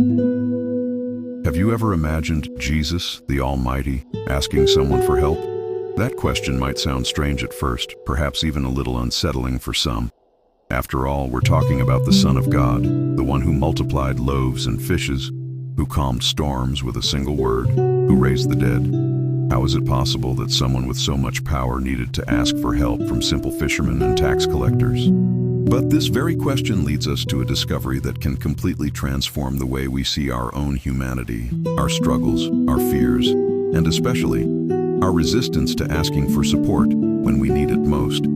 Have you ever imagined Jesus, the Almighty, asking someone for help? That question might sound strange at first, perhaps even a little unsettling for some. After all, we're talking about the Son of God, the one who multiplied loaves and fishes, who calmed storms with a single word, who raised the dead. How is it possible that someone with so much power needed to ask for help from simple fishermen and tax collectors? But this very question leads us to a discovery that can completely transform the way we see our own humanity, our struggles, our fears, and especially our resistance to asking for support when we need it most.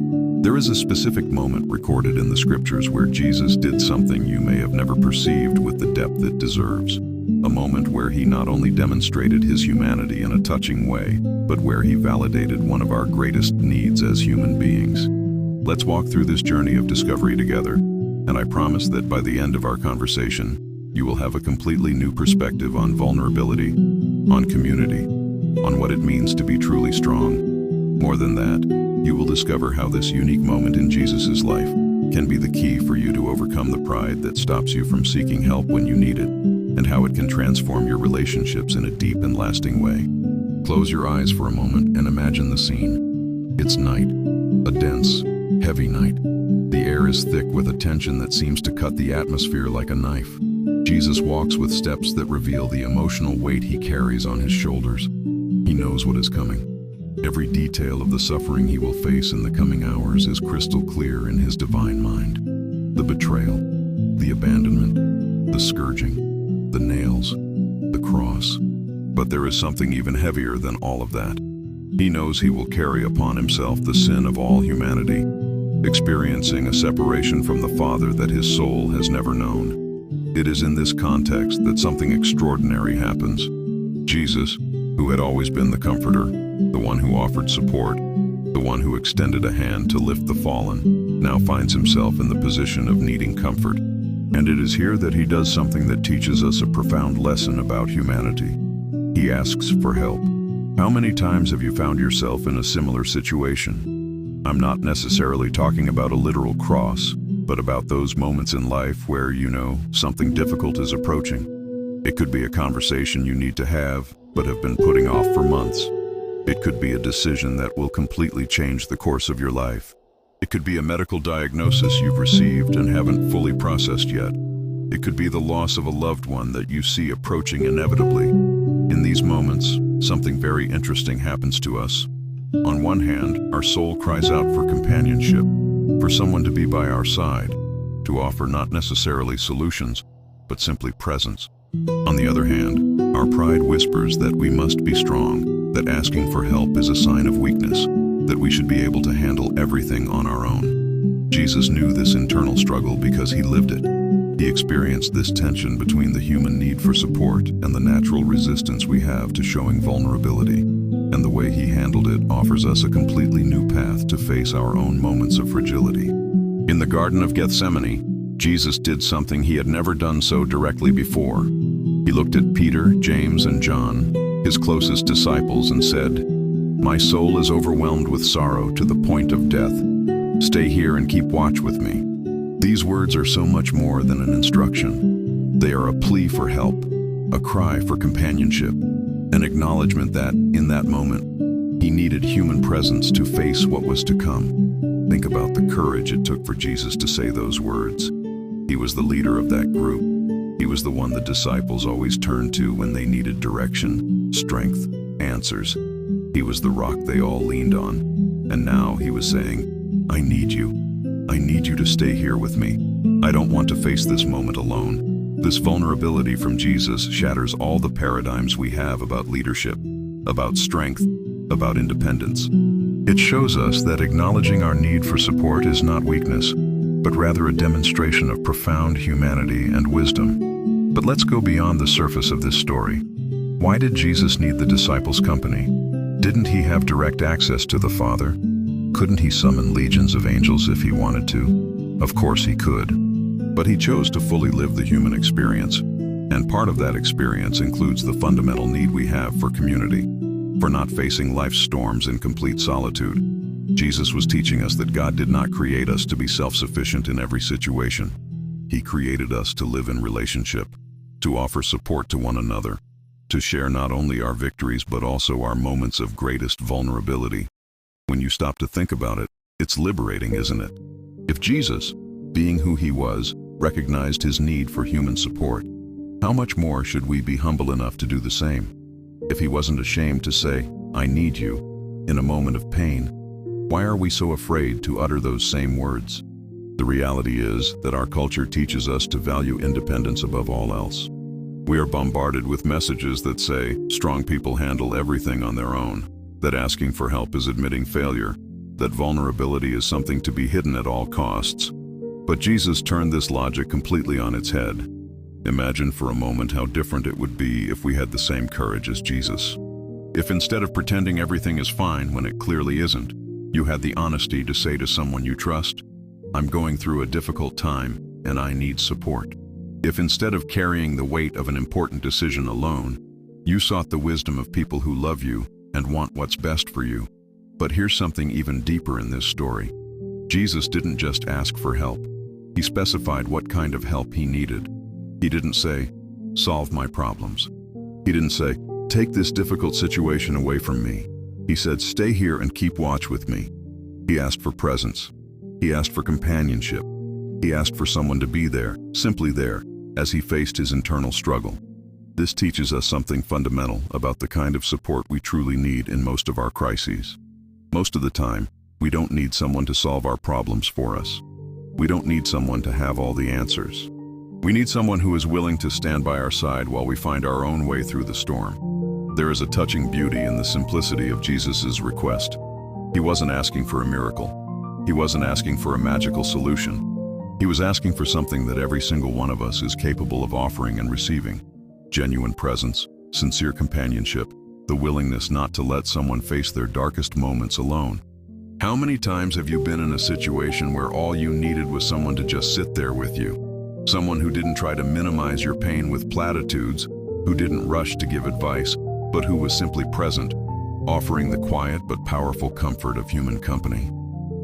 There is a specific moment recorded in the scriptures where Jesus did something you may have never perceived with the depth it deserves. A moment where he not only demonstrated his humanity in a touching way, but where he validated one of our greatest needs as human beings. Let's walk through this journey of discovery together, and I promise that by the end of our conversation, you will have a completely new perspective on vulnerability, on community, on what it means to be truly strong. More than that, you will discover how this unique moment in Jesus' life can be the key for you to overcome the pride that stops you from seeking help when you need it, and how it can transform your relationships in a deep and lasting way. Close your eyes for a moment and imagine the scene. It's night, a dense, heavy night. The air is thick with a tension that seems to cut the atmosphere like a knife. Jesus walks with steps that reveal the emotional weight he carries on his shoulders. He knows what is coming. Every detail of the suffering he will face in the coming hours is crystal clear in his divine mind. The betrayal, the abandonment, the scourging, the nails, the cross. But there is something even heavier than all of that. He knows he will carry upon himself the sin of all humanity, experiencing a separation from the Father that his soul has never known. It is in this context that something extraordinary happens. Jesus, who had always been the comforter, the one who offered support, the one who extended a hand to lift the fallen, now finds himself in the position of needing comfort. And it is here that he does something that teaches us a profound lesson about humanity. He asks for help. How many times have you found yourself in a similar situation? I'm not necessarily talking about a literal cross, but about those moments in life where something difficult is approaching. It could be a conversation you need to have, but have been putting off for months. It could be a decision that will completely change the course of your life. It could be a medical diagnosis you've received and haven't fully processed yet. It could be the loss of a loved one that you see approaching inevitably. In these moments, something very interesting happens to us. On one hand, our soul cries out for companionship, for someone to be by our side, to offer not necessarily solutions, but simply presence. On the other hand, our pride whispers that we must be strong, that asking for help is a sign of weakness, that we should be able to handle everything on our own. Jesus knew this internal struggle because he lived it. He experienced this tension between the human need for support and the natural resistance we have to showing vulnerability. And the way he handled it offers us a completely new path to face our own moments of fragility. In the Garden of Gethsemane, Jesus did something he had never done so directly before. He looked at Peter, James, and John, his closest disciples, and said, "My soul is overwhelmed with sorrow to the point of death. Stay here and keep watch with me." These words are so much more than an instruction. They are a plea for help, a cry for companionship, an acknowledgement that, in that moment, he needed human presence to face what was to come. Think about the courage it took for Jesus to say those words. He was the leader of that group. He was the one the disciples always turned to when they needed direction, strength, answers. He was the rock they all leaned on. And now he was saying, "I need you. I need you to stay here with me. I don't want to face this moment alone." This vulnerability from Jesus shatters all the paradigms we have about leadership, about strength, about independence. It shows us that acknowledging our need for support is not weakness, but rather a demonstration of profound humanity and wisdom. But let's go beyond the surface of this story. Why did Jesus need the disciples' company? Didn't he have direct access to the Father? Couldn't he summon legions of angels if he wanted to? Of course he could. But he chose to fully live the human experience. And part of that experience includes the fundamental need we have for community, for not facing life's storms in complete solitude. Jesus was teaching us that God did not create us to be self-sufficient in every situation. He created us to live in relationship. to offer support to one another, to share not only our victories but also our moments of greatest vulnerability. When you stop to think about it, it's liberating, isn't it? If Jesus, being who he was, recognized his need for human support, how much more should we be humble enough to do the same? If he wasn't ashamed to say, "I need you," in a moment of pain, why are we so afraid to utter those same words? The reality is that our culture teaches us to value independence above all else. We are bombarded with messages that say strong people handle everything on their own, that asking for help is admitting failure, that vulnerability is something to be hidden at all costs. But Jesus turned this logic completely on its head. Imagine for a moment how different it would be if we had the same courage as Jesus. If instead of pretending everything is fine when it clearly isn't, you had the honesty to say to someone you trust, "I'm going through a difficult time and I need support." If instead of carrying the weight of an important decision alone, you sought the wisdom of people who love you and want what's best for you. But here's something even deeper in this story. Jesus didn't just ask for help. He specified what kind of help he needed. He didn't say, "Solve my problems." He didn't say, "Take this difficult situation away from me." He said, "Stay here and keep watch with me." He asked for presence. He asked for companionship. He asked for someone to be there, simply there, as he faced his internal struggle. This teaches us something fundamental about the kind of support we truly need in most of our crises. Most of the time, we don't need someone to solve our problems for us. We don't need someone to have all the answers. We need someone who is willing to stand by our side while we find our own way through the storm. There is a touching beauty in the simplicity of Jesus' request. He wasn't asking for a miracle. He wasn't asking for a magical solution. He was asking for something that every single one of us is capable of offering and receiving: genuine presence, sincere companionship, the willingness not to let someone face their darkest moments alone. How many times have you been in a situation where all you needed was someone to just sit there with you? Someone who didn't try to minimize your pain with platitudes, who didn't rush to give advice, but who was simply present, offering the quiet but powerful comfort of human company.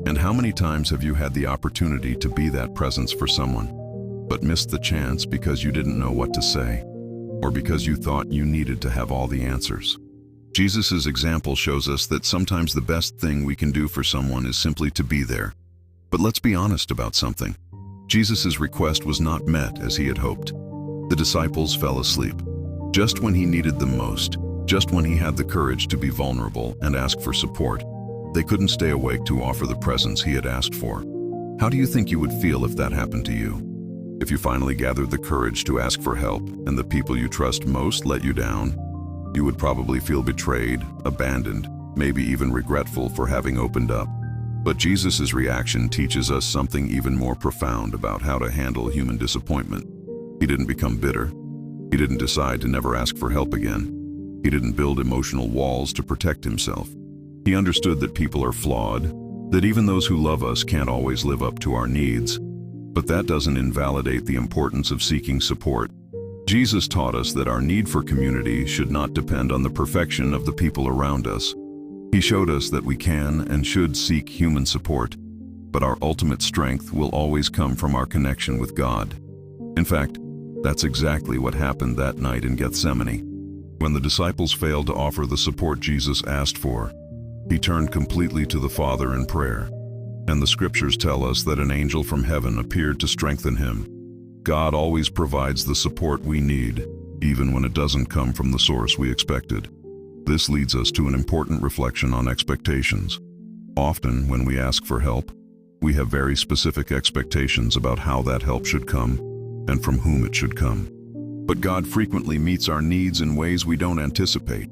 And how many times have you had the opportunity to be that presence for someone, but missed the chance because you didn't know what to say, or because you thought you needed to have all the answers? Jesus' example shows us that sometimes the best thing we can do for someone is simply to be there. But let's be honest about something. Jesus' request was not met as he had hoped. The disciples fell asleep, just when he needed them most, just when he had the courage to be vulnerable and ask for support. They couldn't stay awake to offer the presence he had asked for. How do you think you would feel if that happened to you? If you finally gathered the courage to ask for help and the people you trust most let you down, you would probably feel betrayed, abandoned, maybe even regretful for having opened up. But Jesus' reaction teaches us something even more profound about how to handle human disappointment. He didn't become bitter. He didn't decide to never ask for help again. He didn't build emotional walls to protect himself. He understood that people are flawed, that even those who love us can't always live up to our needs. But that doesn't invalidate the importance of seeking support. Jesus taught us that our need for community should not depend on the perfection of the people around us. He showed us that we can and should seek human support, but our ultimate strength will always come from our connection with God. In fact, that's exactly what happened that night in Gethsemane. When the disciples failed to offer the support Jesus asked for, he turned completely to the Father in prayer. And the scriptures tell us that an angel from heaven appeared to strengthen him. God always provides the support we need, even when it doesn't come from the source we expected. This leads us to an important reflection on expectations. Often, when we ask for help, we have very specific expectations about how that help should come and from whom it should come. But God frequently meets our needs in ways we don't anticipate,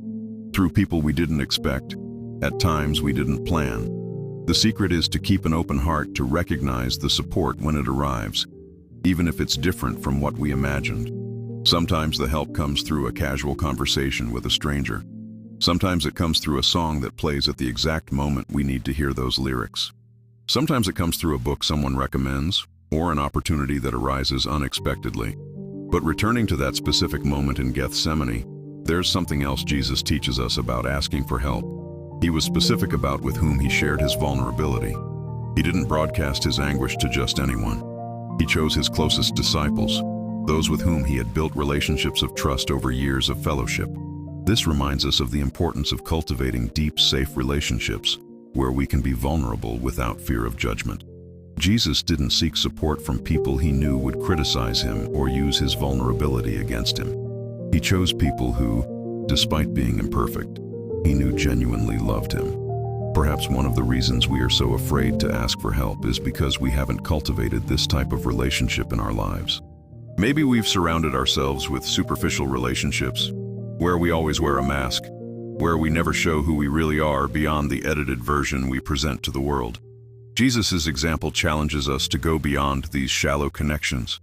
through people we didn't expect, at times we didn't plan. The secret is to keep an open heart to recognize the support when it arrives, even if it's different from what we imagined. Sometimes the help comes through a casual conversation with a stranger. Sometimes it comes through a song that plays at the exact moment we need to hear those lyrics. Sometimes it comes through a book someone recommends, or an opportunity that arises unexpectedly. But returning to that specific moment in Gethsemane, there's something else Jesus teaches us about asking for help. He was specific about with whom he shared his vulnerability. He didn't broadcast his anguish to just anyone. He chose his closest disciples, those with whom he had built relationships of trust over years of fellowship. This reminds us of the importance of cultivating deep, safe relationships where we can be vulnerable without fear of judgment. Jesus didn't seek support from people he knew would criticize him or use his vulnerability against him. He chose people who, despite being imperfect, he knew genuinely loved him. Perhaps one of the reasons we are so afraid to ask for help is because we haven't cultivated this type of relationship in our lives. Maybe we've surrounded ourselves with superficial relationships, where we always wear a mask, where we never show who we really are beyond the edited version we present to the world. Jesus' example challenges us to go beyond these shallow connections.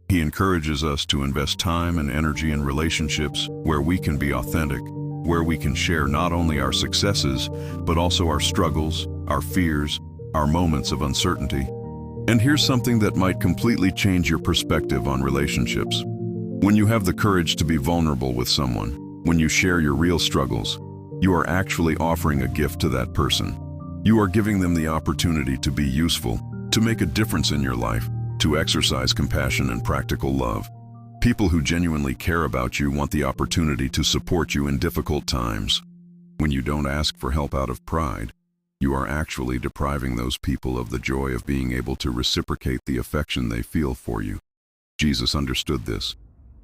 He encourages us to invest time and energy in relationships where we can be authentic, where we can share not only our successes, but also our struggles, our fears, our moments of uncertainty. And here's something that might completely change your perspective on relationships. When you have the courage to be vulnerable with someone, when you share your real struggles, you are actually offering a gift to that person. You are giving them the opportunity to be useful, to make a difference in your life, to exercise compassion and practical love. People who genuinely care about you want the opportunity to support you in difficult times. When you don't ask for help out of pride, you are actually depriving those people of the joy of being able to reciprocate the affection they feel for you. Jesus understood this.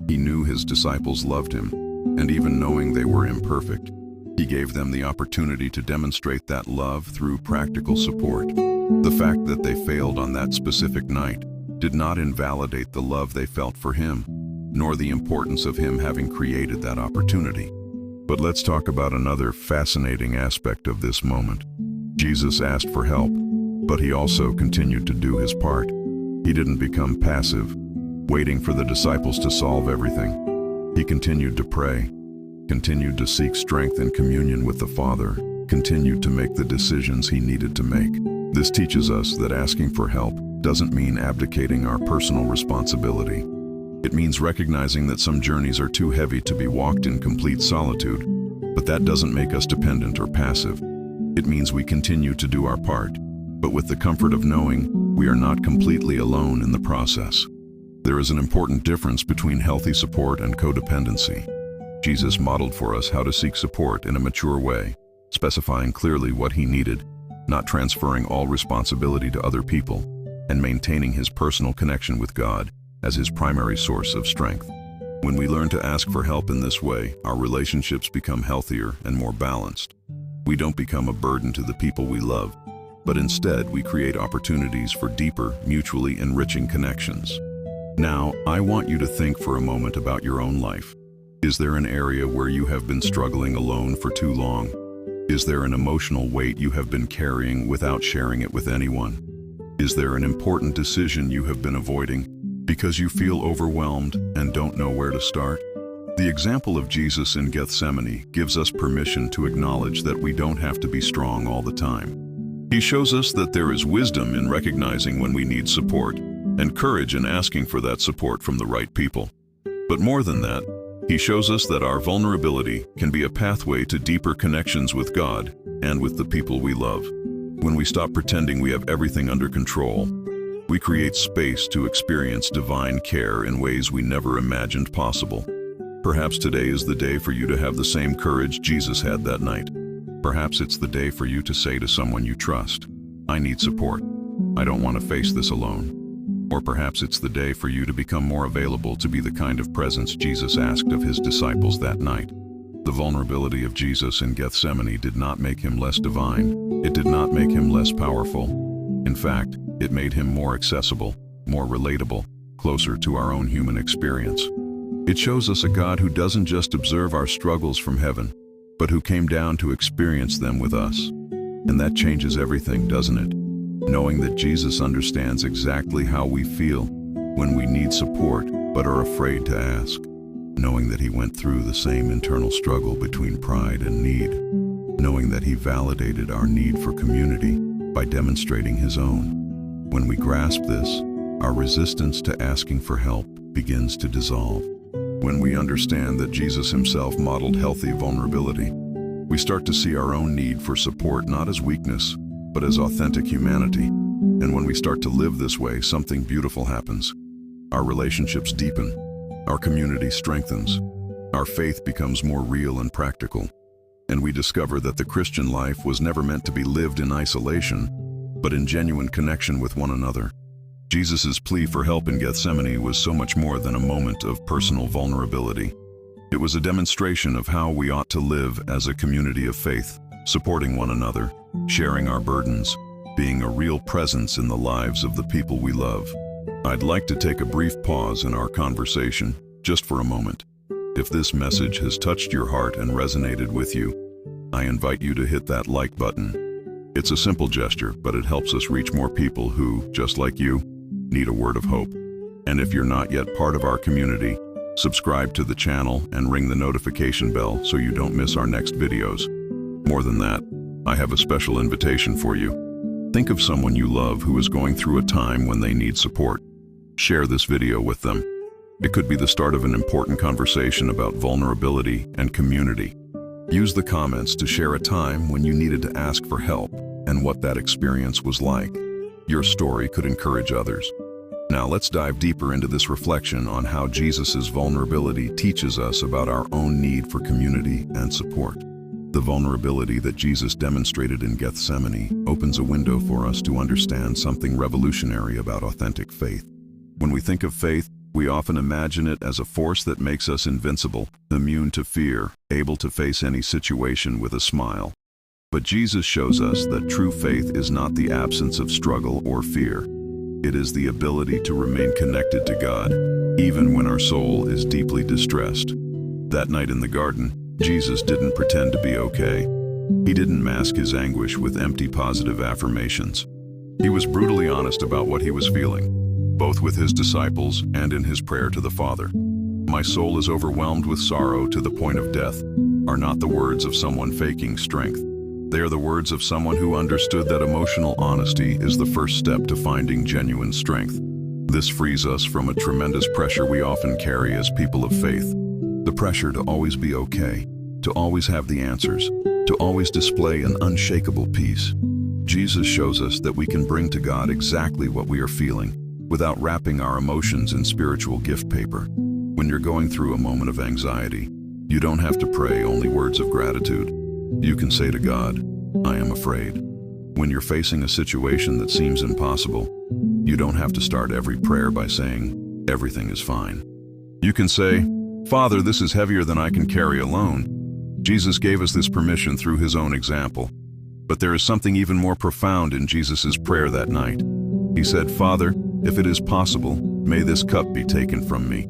He knew his disciples loved him, and even knowing they were imperfect, he gave them the opportunity to demonstrate that love through practical support. The fact that they failed on that specific night did not invalidate the love they felt for him, nor the importance of him having created that opportunity. But let's talk about another fascinating aspect of this moment. Jesus asked for help, but he also continued to do his part. He didn't become passive, waiting for the disciples to solve everything. He continued to pray, continued to seek strength in communion with the Father, continued to make the decisions he needed to make. This teaches us that asking for help doesn't mean abdicating our personal responsibility. It means recognizing that some journeys are too heavy to be walked in complete solitude, but that doesn't make us dependent or passive. It means we continue to do our part, but with the comfort of knowing we are not completely alone in the process. There is an important difference between healthy support and codependency. Jesus modeled for us how to seek support in a mature way, specifying clearly what he needed, not transferring all responsibility to other people, and maintaining his personal connection with God as his primary source of strength. When we learn to ask for help in this way, our relationships become healthier and more balanced. We don't become a burden to the people we love, but instead we create opportunities for deeper, mutually enriching connections. Now, I want you to think for a moment about your own life. Is there an area where you have been struggling alone for too long? Is there an emotional weight you have been carrying without sharing it with anyone? Is there an important decision you have been avoiding because you feel overwhelmed and don't know where to start? The example of Jesus in Gethsemane gives us permission to acknowledge that we don't have to be strong all the time. He shows us that there is wisdom in recognizing when we need support, and courage in asking for that support from the right people. But more than that, he shows us that our vulnerability can be a pathway to deeper connections with God and with the people we love. When we stop pretending we have everything under control, we create space to experience divine care in ways we never imagined possible. Perhaps today is the day for you to have the same courage Jesus had that night. Perhaps it's the day for you to say to someone you trust, "I need support. I don't want to face this alone." Or perhaps it's the day for you to become more available to be the kind of presence Jesus asked of his disciples that night. The vulnerability of Jesus in Gethsemane did not make him less divine. It did not make him less powerful. In fact, it made him more accessible, more relatable, closer to our own human experience. It shows us a God who doesn't just observe our struggles from heaven, but who came down to experience them with us. And that changes everything, doesn't it? Knowing that Jesus understands exactly how we feel when we need support but are afraid to ask. Knowing that he went through the same internal struggle between pride and need. Knowing that he validated our need for community by demonstrating his own. When we grasp this, our resistance to asking for help begins to dissolve. When we understand that Jesus himself modeled healthy vulnerability, we start to see our own need for support not as weakness, but as authentic humanity. And when we start to live this way, something beautiful happens. our relationships deepen, our community strengthens, our faith becomes more real and practical, and we discover that the Christian life was never meant to be lived in isolation, but in genuine connection with one another. Jesus' plea for help in Gethsemane was so much more than a moment of personal vulnerability. It was a demonstration of how we ought to live as a community of faith, supporting one another, sharing our burdens, being a real presence in the lives of the people we love. I'd like to take a brief pause in our conversation, just for a moment. If this message has touched your heart and resonated with you, I invite you to hit that like button. It's a simple gesture, but it helps us reach more people who, just like you, need a word of hope. And if you're not yet part of our community, subscribe to the channel and ring the notification bell so you don't miss our next videos. More than that, I have a special invitation for you. Think of someone you love who is going through a time when they need support. Share this video with them. It could be the start of an important conversation about vulnerability and community. Use the comments to share a time when you needed to ask for help and what that experience was like. Your story could encourage others. Now let's dive deeper into this reflection on how Jesus' vulnerability teaches us about our own need for community and support. The vulnerability that Jesus demonstrated in Gethsemane opens a window for us to understand something revolutionary about authentic faith. When we think of faith, we often imagine it as a force that makes us invincible, immune to fear, able to face any situation with a smile. But Jesus shows us that true faith is not the absence of struggle or fear. It is the ability to remain connected to God, even when our soul is deeply distressed. That night in the garden, Jesus didn't pretend to be okay. He didn't mask his anguish with empty positive affirmations. He was brutally honest about what he was feeling, both with his disciples and in his prayer to the Father. "My soul is overwhelmed with sorrow to the point of death," are not the words of someone faking strength. They are the words of someone who understood that emotional honesty is the first step to finding genuine strength. This frees us from a tremendous pressure we often carry as people of faith. The pressure to always be okay, to always have the answers, to always display an unshakable peace. Jesus shows us that we can bring to God exactly what we are feeling, without wrapping our emotions in spiritual gift paper. When you're going through a moment of anxiety, you don't have to pray only words of gratitude. You can say to God, "I am afraid." When you're facing a situation that seems impossible, you don't have to start every prayer by saying, "Everything is fine." You can say, "Father, this is heavier than I can carry alone." Jesus gave us this permission through his own example. But there is something even more profound in Jesus' prayer that night. He said, "Father, if it is possible, may this cup be taken from me."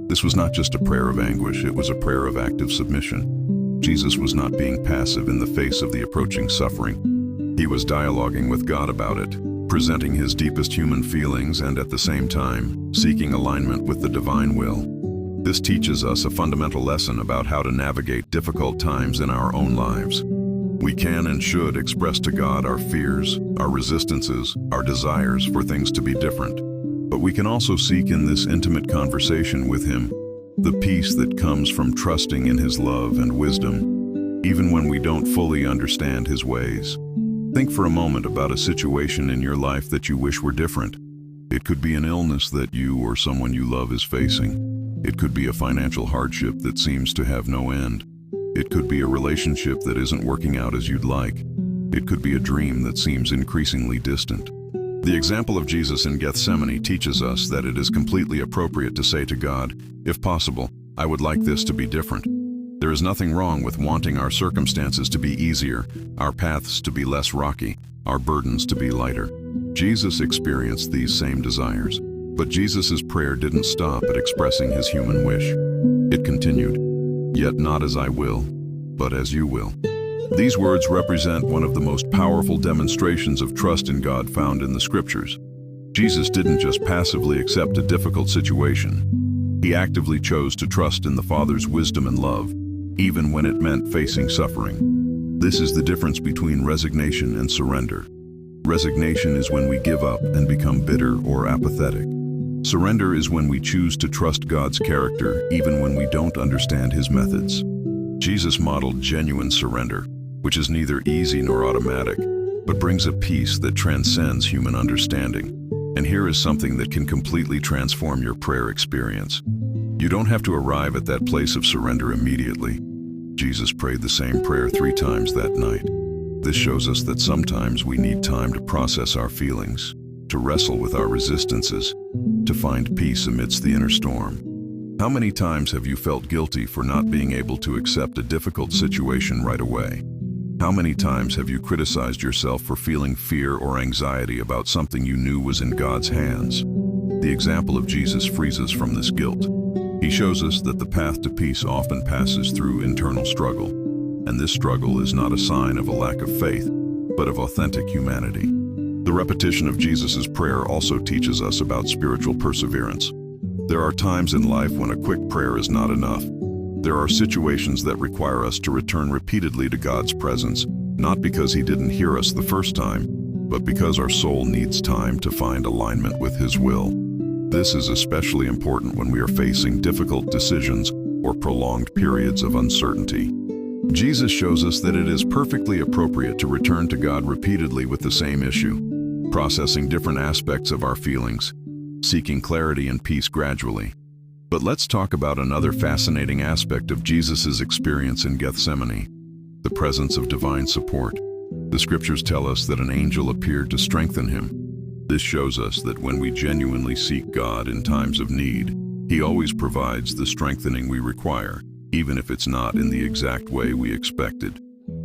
This was not just a prayer of anguish, it was a prayer of active submission. Jesus was not being passive in the face of the approaching suffering. He was dialoguing with God about it, presenting his deepest human feelings and at the same time, seeking alignment with the divine will. This teaches us a fundamental lesson about how to navigate difficult times in our own lives. We can and should express to God our fears, our resistances, our desires for things to be different. But we can also seek in this intimate conversation with him the peace that comes from trusting in his love and wisdom, even when we don't fully understand his ways. Think for a moment about a situation in your life that you wish were different. It could be an illness that you or someone you love is facing. It could be a financial hardship that seems to have no end. It could be a relationship that isn't working out as you'd like. It could be a dream that seems increasingly distant. The example of Jesus in Gethsemane teaches us that it is completely appropriate to say to God, "If possible, I would like this to be different." There is nothing wrong with wanting our circumstances to be easier, our paths to be less rocky, our burdens to be lighter. Jesus experienced these same desires. But Jesus' prayer didn't stop at expressing his human wish. It continued, "Yet not as I will, but as you will." These words represent one of the most powerful demonstrations of trust in God found in the scriptures. Jesus didn't just passively accept a difficult situation. He actively chose to trust in the Father's wisdom and love, even when it meant facing suffering. This is the difference between resignation and surrender. Resignation is when we give up and become bitter or apathetic. Surrender is when we choose to trust God's character even when we don't understand his methods. Jesus modeled genuine surrender, which is neither easy nor automatic, but brings a peace that transcends human understanding. And here is something that can completely transform your prayer experience. You don't have to arrive at that place of surrender immediately. Jesus prayed the same prayer 3 times that night. This shows us that sometimes we need time to process our feelings, to wrestle with our resistances, to find peace amidst the inner storm. How many times have you felt guilty for not being able to accept a difficult situation right away? How many times have you criticized yourself for feeling fear or anxiety about something you knew was in God's hands? The example of Jesus frees us from this guilt. He shows us that the path to peace often passes through internal struggle, and this struggle is not a sign of a lack of faith, but of authentic humanity. The repetition of Jesus' prayer also teaches us about spiritual perseverance. There are times in life when a quick prayer is not enough. There are situations that require us to return repeatedly to God's presence, not because He didn't hear us the first time, but because our soul needs time to find alignment with His will. This is especially important when we are facing difficult decisions or prolonged periods of uncertainty. Jesus shows us that it is perfectly appropriate to return to God repeatedly with the same issue, processing different aspects of our feelings, seeking clarity and peace gradually. But let's talk about another fascinating aspect of Jesus' experience in Gethsemane, the presence of divine support. The scriptures tell us that an angel appeared to strengthen him. This shows us that when we genuinely seek God in times of need, He always provides the strengthening we require, even if it's not in the exact way we expected.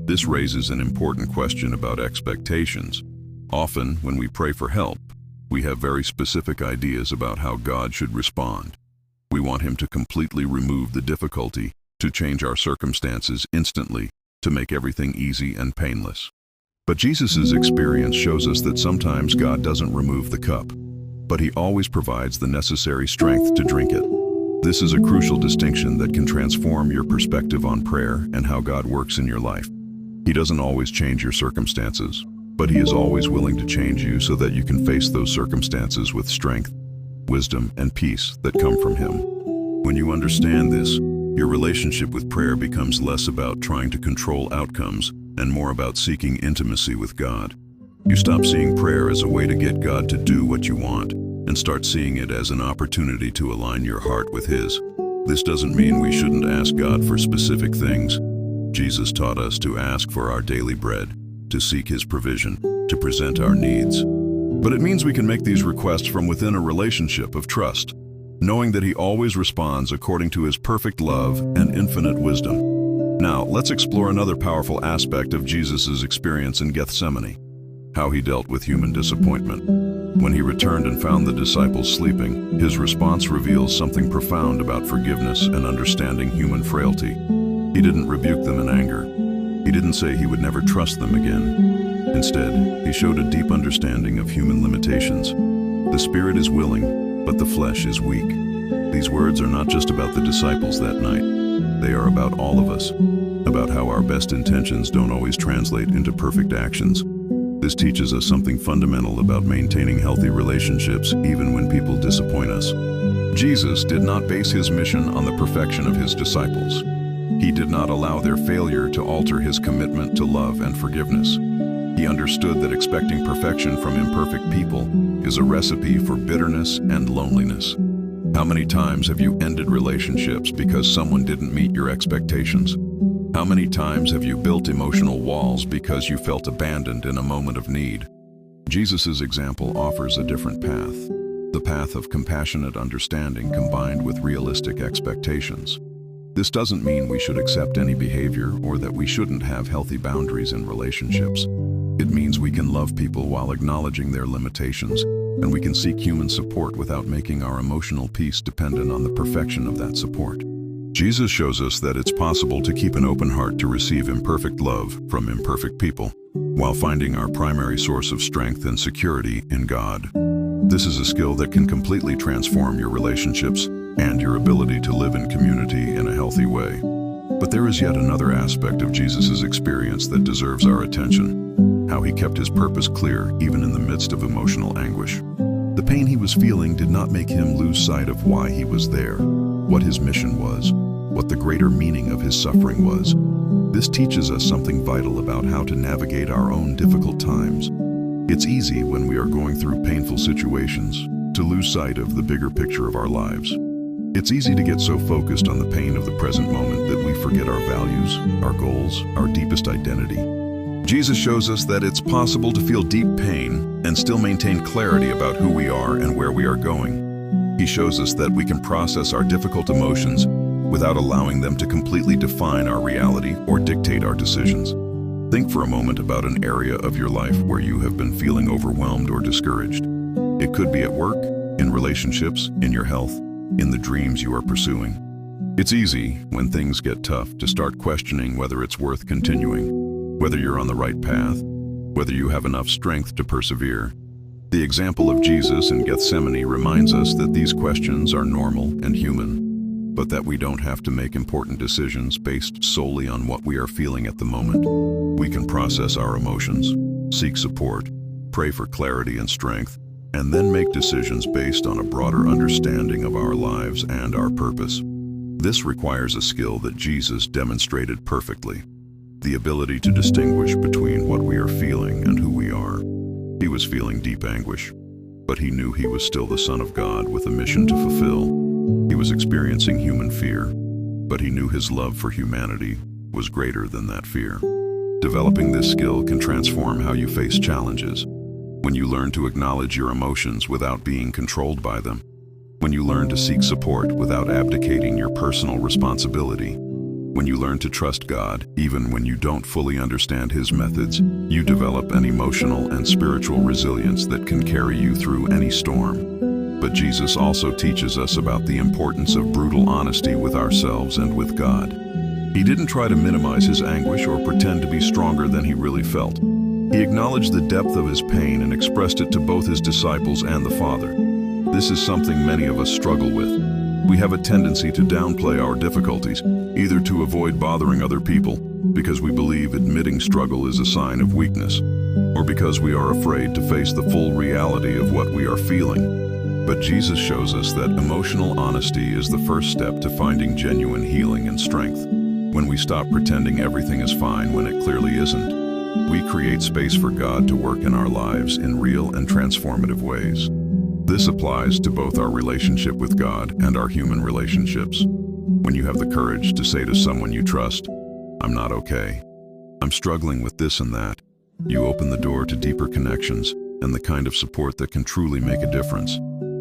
This raises an important question about expectations. Often, when we pray for help, we have very specific ideas about how God should respond. We want Him to completely remove the difficulty, to change our circumstances instantly, to make everything easy and painless. But Jesus' experience shows us that sometimes God doesn't remove the cup, but He always provides the necessary strength to drink it. This is a crucial distinction that can transform your perspective on prayer and how God works in your life. He doesn't always change your circumstances, but He is always willing to change you so that you can face those circumstances with strength, wisdom, and peace that come from Him. When you understand this, your relationship with prayer becomes less about trying to control outcomes and more about seeking intimacy with God. You stop seeing prayer as a way to get God to do what you want and start seeing it as an opportunity to align your heart with His. This doesn't mean we shouldn't ask God for specific things. Jesus taught us to ask for our daily bread, to seek His provision, to present our needs. But it means we can make these requests from within a relationship of trust, knowing that He always responds according to His perfect love and infinite wisdom. Now, let's explore another powerful aspect of Jesus' experience in Gethsemane, how He dealt with human disappointment. When He returned and found the disciples sleeping, His response reveals something profound about forgiveness and understanding human frailty. He didn't rebuke them in anger. He didn't say He would never trust them again. Instead, He showed a deep understanding of human limitations. The spirit is willing, but the flesh is weak. These words are not just about the disciples that night. They are about all of us, about how our best intentions don't always translate into perfect actions. This teaches us something fundamental about maintaining healthy relationships even when people disappoint us. Jesus did not base His mission on the perfection of His disciples. He did not allow their failure to alter His commitment to love and forgiveness. He understood that expecting perfection from imperfect people is a recipe for bitterness and loneliness. How many times have you ended relationships because someone didn't meet your expectations? How many times have you built emotional walls because you felt abandoned in a moment of need? Jesus' example offers a different path, the path of compassionate understanding combined with realistic expectations. This doesn't mean we should accept any behavior or that we shouldn't have healthy boundaries in relationships. It means we can love people while acknowledging their limitations, and we can seek human support without making our emotional peace dependent on the perfection of that support. Jesus shows us that it's possible to keep an open heart to receive imperfect love from imperfect people, while finding our primary source of strength and security in God. This is a skill that can completely transform your relationships and your ability to live in community in a healthy way. But there is yet another aspect of Jesus' experience that deserves our attention: how He kept His purpose clear even in the midst of emotional anguish. The pain He was feeling did not make Him lose sight of why He was there, what His mission was, what the greater meaning of His suffering was. This teaches us something vital about how to navigate our own difficult times. It's easy when we are going through painful situations to lose sight of the bigger picture of our lives. It's easy to get so focused on the pain of the present moment that we forget our values, our goals, our deepest identity. Jesus shows us that it's possible to feel deep pain and still maintain clarity about who we are and where we are going. He shows us that we can process our difficult emotions without allowing them to completely define our reality or dictate our decisions. Think for a moment about an area of your life where you have been feeling overwhelmed or discouraged. It could be at work, in relationships, in your health, in the dreams you are pursuing. It's easy, when things get tough, to start questioning whether it's worth continuing, whether you're on the right path, whether you have enough strength to persevere. The example of Jesus in Gethsemane reminds us that these questions are normal and human, but that we don't have to make important decisions based solely on what we are feeling at the moment. We can process our emotions, seek support, pray for clarity and strength, and then make decisions based on a broader understanding of our lives and our purpose. This requires a skill that Jesus demonstrated perfectly: the ability to distinguish between what we are feeling and who we are. He was feeling deep anguish, but he knew he was still the Son of God with a mission to fulfill. He was experiencing human fear, but he knew his love for humanity was greater than that fear. Developing this skill can transform how you face challenges. When you learn to acknowledge your emotions without being controlled by them, when you learn to seek support without abdicating your personal responsibility, when you learn to trust God even when you don't fully understand His methods, you develop an emotional and spiritual resilience that can carry you through any storm. But Jesus also teaches us about the importance of brutal honesty with ourselves and with God. He didn't try to minimize his anguish or pretend to be stronger than he really felt. He acknowledged the depth of his pain and expressed it to both his disciples and the Father. This is something many of us struggle with. We have a tendency to downplay our difficulties, either to avoid bothering other people, because we believe admitting struggle is a sign of weakness, or because we are afraid to face the full reality of what we are feeling. But Jesus shows us that emotional honesty is the first step to finding genuine healing and strength. When we stop pretending everything is fine when it clearly isn't, we create space for God to work in our lives in real and transformative ways. This applies to both our relationship with God and our human relationships. When you have the courage to say to someone you trust, "I'm not okay. I'm struggling with this and that," you open the door to deeper connections and the kind of support that can truly make a difference.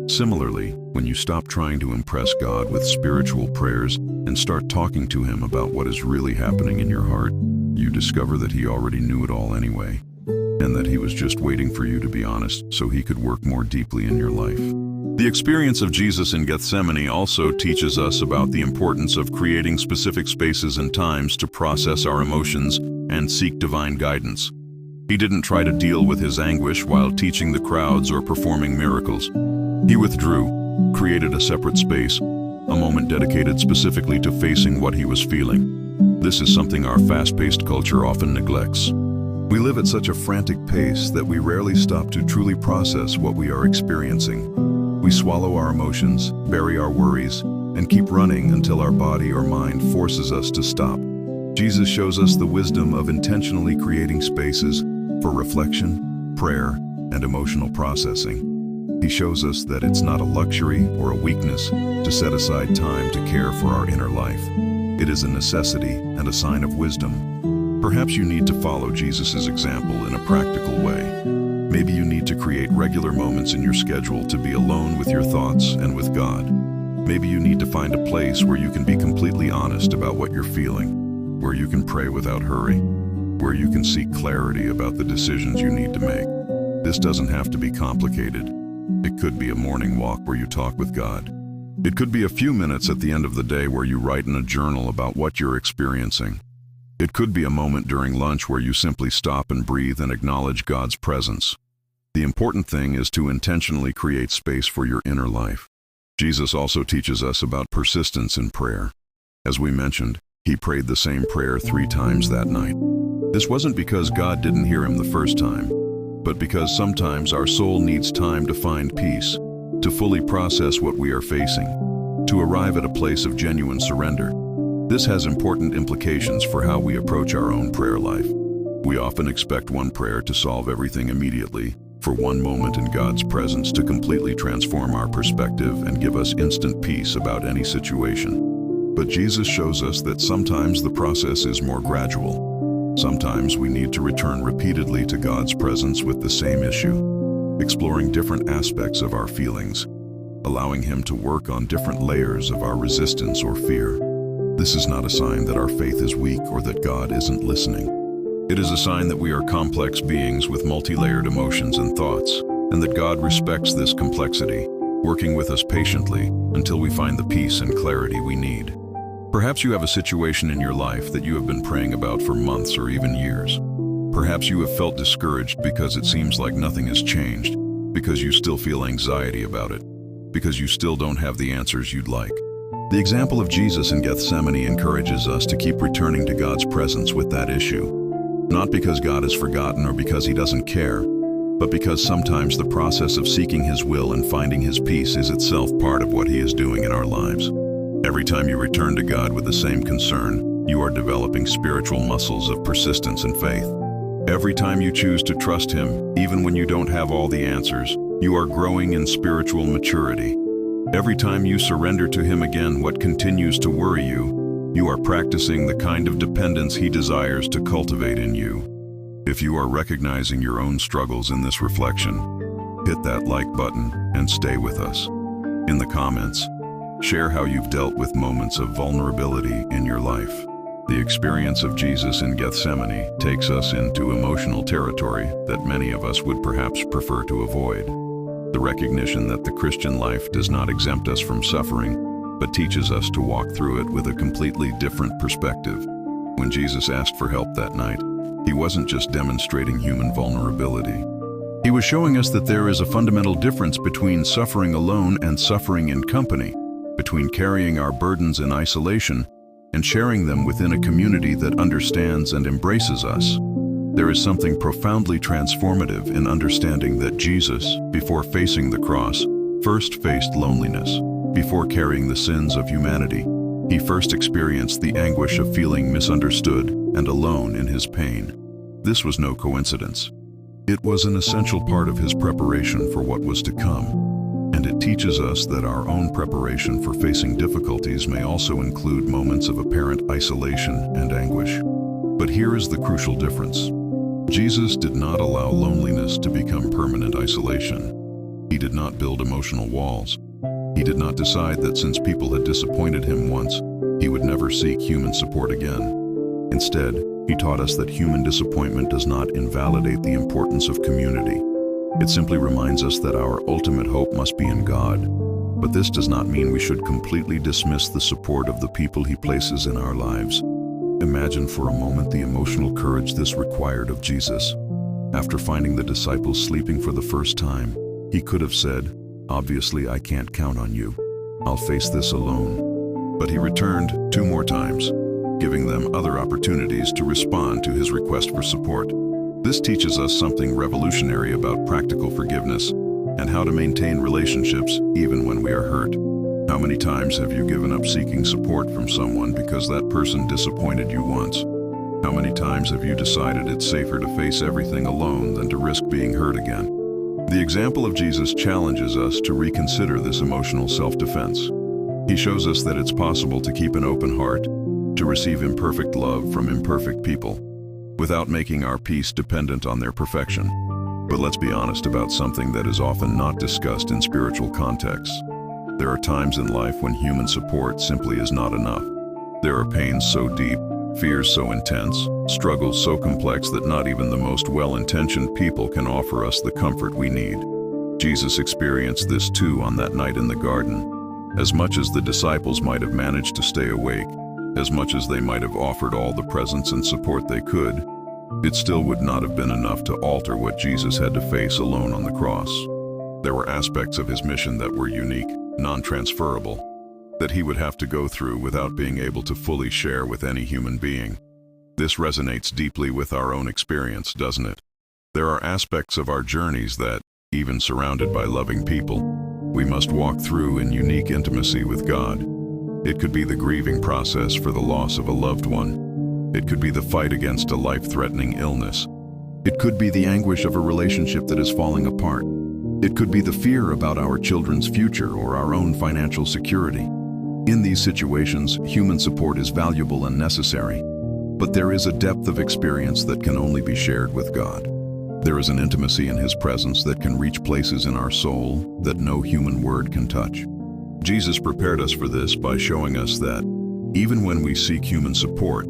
Similarly, when you stop trying to impress God with spiritual prayers and start talking to Him about what is really happening in your heart, you discover that He already knew it all anyway, and that He was just waiting for you to be honest so He could work more deeply in your life. The experience of Jesus in Gethsemane also teaches us about the importance of creating specific spaces and times to process our emotions and seek divine guidance. He didn't try to deal with his anguish while teaching the crowds or performing miracles. He withdrew, created a separate space, a moment dedicated specifically to facing what he was feeling. This is something our fast-paced culture often neglects. We live at such a frantic pace that we rarely stop to truly process what we are experiencing. We swallow our emotions, bury our worries, and keep running until our body or mind forces us to stop. Jesus shows us the wisdom of intentionally creating spaces for reflection, prayer, and emotional processing. He shows us that it's not a luxury or a weakness to set aside time to care for our inner life. It is a necessity and a sign of wisdom. Perhaps you need to follow Jesus' example in a practical way. Maybe you need to create regular moments in your schedule to be alone with your thoughts and with God. Maybe you need to find a place where you can be completely honest about what you're feeling, where you can pray without hurry, where you can seek clarity about the decisions you need to make. This doesn't have to be complicated. It could be a morning walk where you talk with God. It could be a few minutes at the end of the day where you write in a journal about what you're experiencing. It could be a moment during lunch where you simply stop and breathe and acknowledge God's presence. The important thing is to intentionally create space for your inner life. Jesus also teaches us about persistence in prayer. As we mentioned, he prayed the same prayer 3 times that night. This wasn't because God didn't hear him the first time, but because sometimes our soul needs time to find peace, to fully process what we are facing, to arrive at a place of genuine surrender. This has important implications for how we approach our own prayer life. We often expect one prayer to solve everything immediately, for one moment in God's presence to completely transform our perspective and give us instant peace about any situation. But Jesus shows us that sometimes the process is more gradual. Sometimes we need to return repeatedly to God's presence with the same issue, exploring different aspects of our feelings, allowing Him to work on different layers of our resistance or fear. This is not a sign that our faith is weak or that God isn't listening. It is a sign that we are complex beings with multi-layered emotions and thoughts, and that God respects this complexity, working with us patiently until we find the peace and clarity we need. Perhaps you have a situation in your life that you have been praying about for months or even years. Perhaps you have felt discouraged because it seems like nothing has changed, because you still feel anxiety about it, because you still don't have the answers you'd like. The example of Jesus in Gethsemane encourages us to keep returning to God's presence with that issue. Not because God has forgotten or because He doesn't care, but because sometimes the process of seeking His will and finding His peace is itself part of what He is doing in our lives. Every time you return to God with the same concern, you are developing spiritual muscles of persistence and faith. Every time you choose to trust Him, even when you don't have all the answers, you are growing in spiritual maturity. Every time you surrender to Him again what continues to worry you, you are practicing the kind of dependence He desires to cultivate in you. If you are recognizing your own struggles in this reflection, hit that like button and stay with us. In the comments, share how you've dealt with moments of vulnerability in your life. The experience of Jesus in Gethsemane takes us into emotional territory that many of us would perhaps prefer to avoid. The recognition that the Christian life does not exempt us from suffering, but teaches us to walk through it with a completely different perspective. When Jesus asked for help that night, He wasn't just demonstrating human vulnerability. He was showing us that there is a fundamental difference between suffering alone and suffering in company, between carrying our burdens in isolation and sharing them within a community that understands and embraces us. There is something profoundly transformative in understanding that Jesus, before facing the cross, first faced loneliness. Before carrying the sins of humanity, He first experienced the anguish of feeling misunderstood and alone in His pain. This was no coincidence. It was an essential part of His preparation for what was to come. And it teaches us that our own preparation for facing difficulties may also include moments of apparent isolation and anguish. But here is the crucial difference. Jesus did not allow loneliness to become permanent isolation. He did not build emotional walls. He did not decide that since people had disappointed Him once, He would never seek human support again. Instead, He taught us that human disappointment does not invalidate the importance of community. It simply reminds us that our ultimate hope must be in God. But this does not mean we should completely dismiss the support of the people He places in our lives. Imagine for a moment the emotional courage this required of Jesus. After finding the disciples sleeping for the first time, He could have said, "Obviously, I can't count on you. I'll face this alone." But He returned 2 more times, giving them other opportunities to respond to His request for support. This teaches us something revolutionary about practical forgiveness and how to maintain relationships even when we are hurt. How many times have you given up seeking support from someone because that person disappointed you once? How many times have you decided it's safer to face everything alone than to risk being hurt again? The example of Jesus challenges us to reconsider this emotional self-defense. He shows us that it's possible to keep an open heart, to receive imperfect love from imperfect people, without making our peace dependent on their perfection. But let's be honest about something that is often not discussed in spiritual contexts. There are times in life when human support simply is not enough. There are pains so deep, fears so intense, struggles so complex that not even the most well-intentioned people can offer us the comfort we need. Jesus experienced this too on that night in the garden. As much as the disciples might have managed to stay awake, as much as they might have offered all the presence and support they could, it still would not have been enough to alter what Jesus had to face alone on the cross. There were aspects of His mission that were unique, non-transferable, that He would have to go through without being able to fully share with any human being. This resonates deeply with our own experience, doesn't it? There are aspects of our journeys that, even surrounded by loving people, we must walk through in unique intimacy with God. It could be the grieving process for the loss of a loved one, It could be the fight against a life-threatening illness. It could be the anguish of a relationship that is falling apart. It could be the fear about our children's future or our own financial security. In these situations, human support is valuable and necessary, but there is a depth of experience that can only be shared with God. There is an intimacy in His presence that can reach places in our soul that no human word can touch. Jesus prepared us for this by showing us that, even when we seek human support,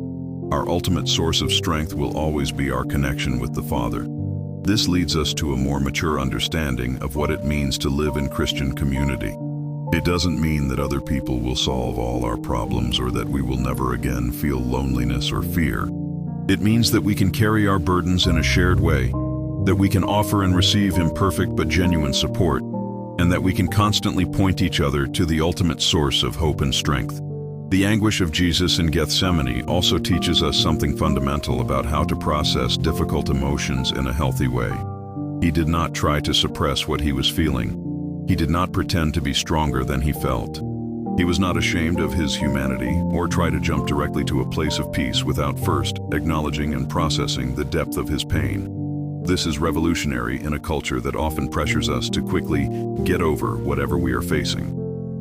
our ultimate source of strength will always be our connection with the Father. This leads us to a more mature understanding of what it means to live in Christian community. It doesn't mean that other people will solve all our problems or that we will never again feel loneliness or fear. It means that we can carry our burdens in a shared way, that we can offer and receive imperfect but genuine support, and that we can constantly point each other to the ultimate source of hope and strength. The anguish of Jesus in Gethsemane also teaches us something fundamental about how to process difficult emotions in a healthy way. He did not try to suppress what he was feeling. He did not pretend to be stronger than he felt. He was not ashamed of his humanity or try to jump directly to a place of peace without first acknowledging and processing the depth of his pain. This is revolutionary in a culture that often pressures us to quickly get over whatever we are facing.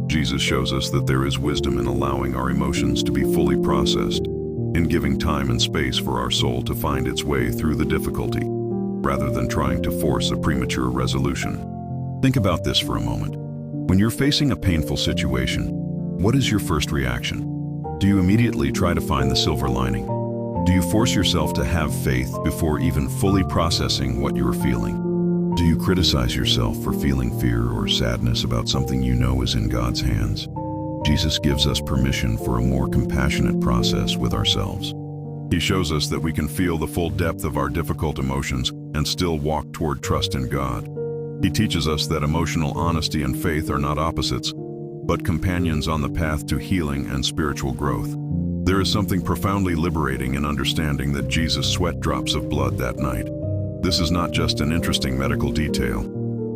Jesus shows us that there is wisdom in allowing our emotions to be fully processed, in giving time and space for our soul to find its way through the difficulty, rather than trying to force a premature resolution. Think about this for a moment. When you're facing a painful situation, what is your first reaction? Do you immediately try to find the silver lining? Do you force yourself to have faith before even fully processing what you are feeling? Do you criticize yourself for feeling fear or sadness about something you know is in God's hands? Jesus gives us permission for a more compassionate process with ourselves. He shows us that we can feel the full depth of our difficult emotions and still walk toward trust in God. He teaches us that emotional honesty and faith are not opposites, but companions on the path to healing and spiritual growth. There is something profoundly liberating in understanding that Jesus sweat drops of blood that night. This is not just an interesting medical detail.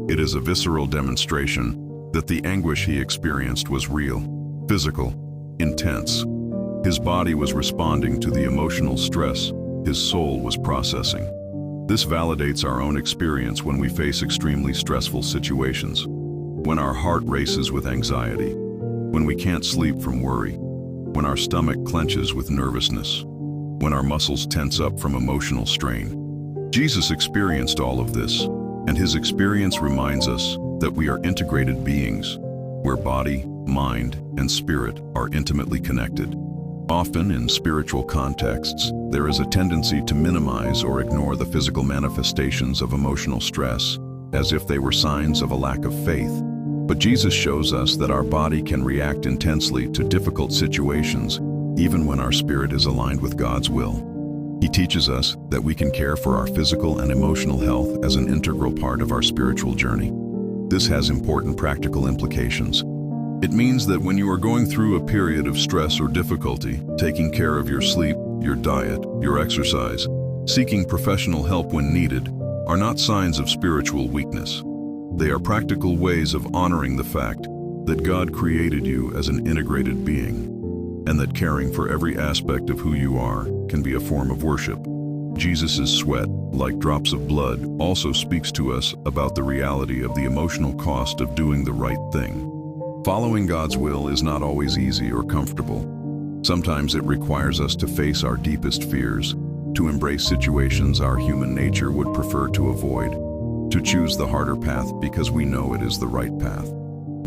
It is a visceral demonstration that the anguish he experienced was real, physical, intense. His body was responding to the emotional stress his soul was processing. This validates our own experience when we face extremely stressful situations, when our heart races with anxiety, when we can't sleep from worry, when our stomach clenches with nervousness, when our muscles tense up from emotional strain. Jesus experienced all of this, and his experience reminds us that we are integrated beings, where body, mind, and spirit are intimately connected. Often in spiritual contexts, there is a tendency to minimize or ignore the physical manifestations of emotional stress, as if they were signs of a lack of faith. But Jesus shows us that our body can react intensely to difficult situations, even when our spirit is aligned with God's will. He teaches us that we can care for our physical and emotional health as an integral part of our spiritual journey. This has important practical implications. It means that when you are going through a period of stress or difficulty, taking care of your sleep, your diet, your exercise, seeking professional help when needed, are not signs of spiritual weakness. They are practical ways of honoring the fact that God created you as an integrated being, and that caring for every aspect of who you are can be a form of worship. Jesus' sweat, like drops of blood, also speaks to us about the reality of the emotional cost of doing the right thing. Following God's will is not always easy or comfortable. Sometimes it requires us to face our deepest fears, to embrace situations our human nature would prefer to avoid, to choose the harder path because we know it is the right path.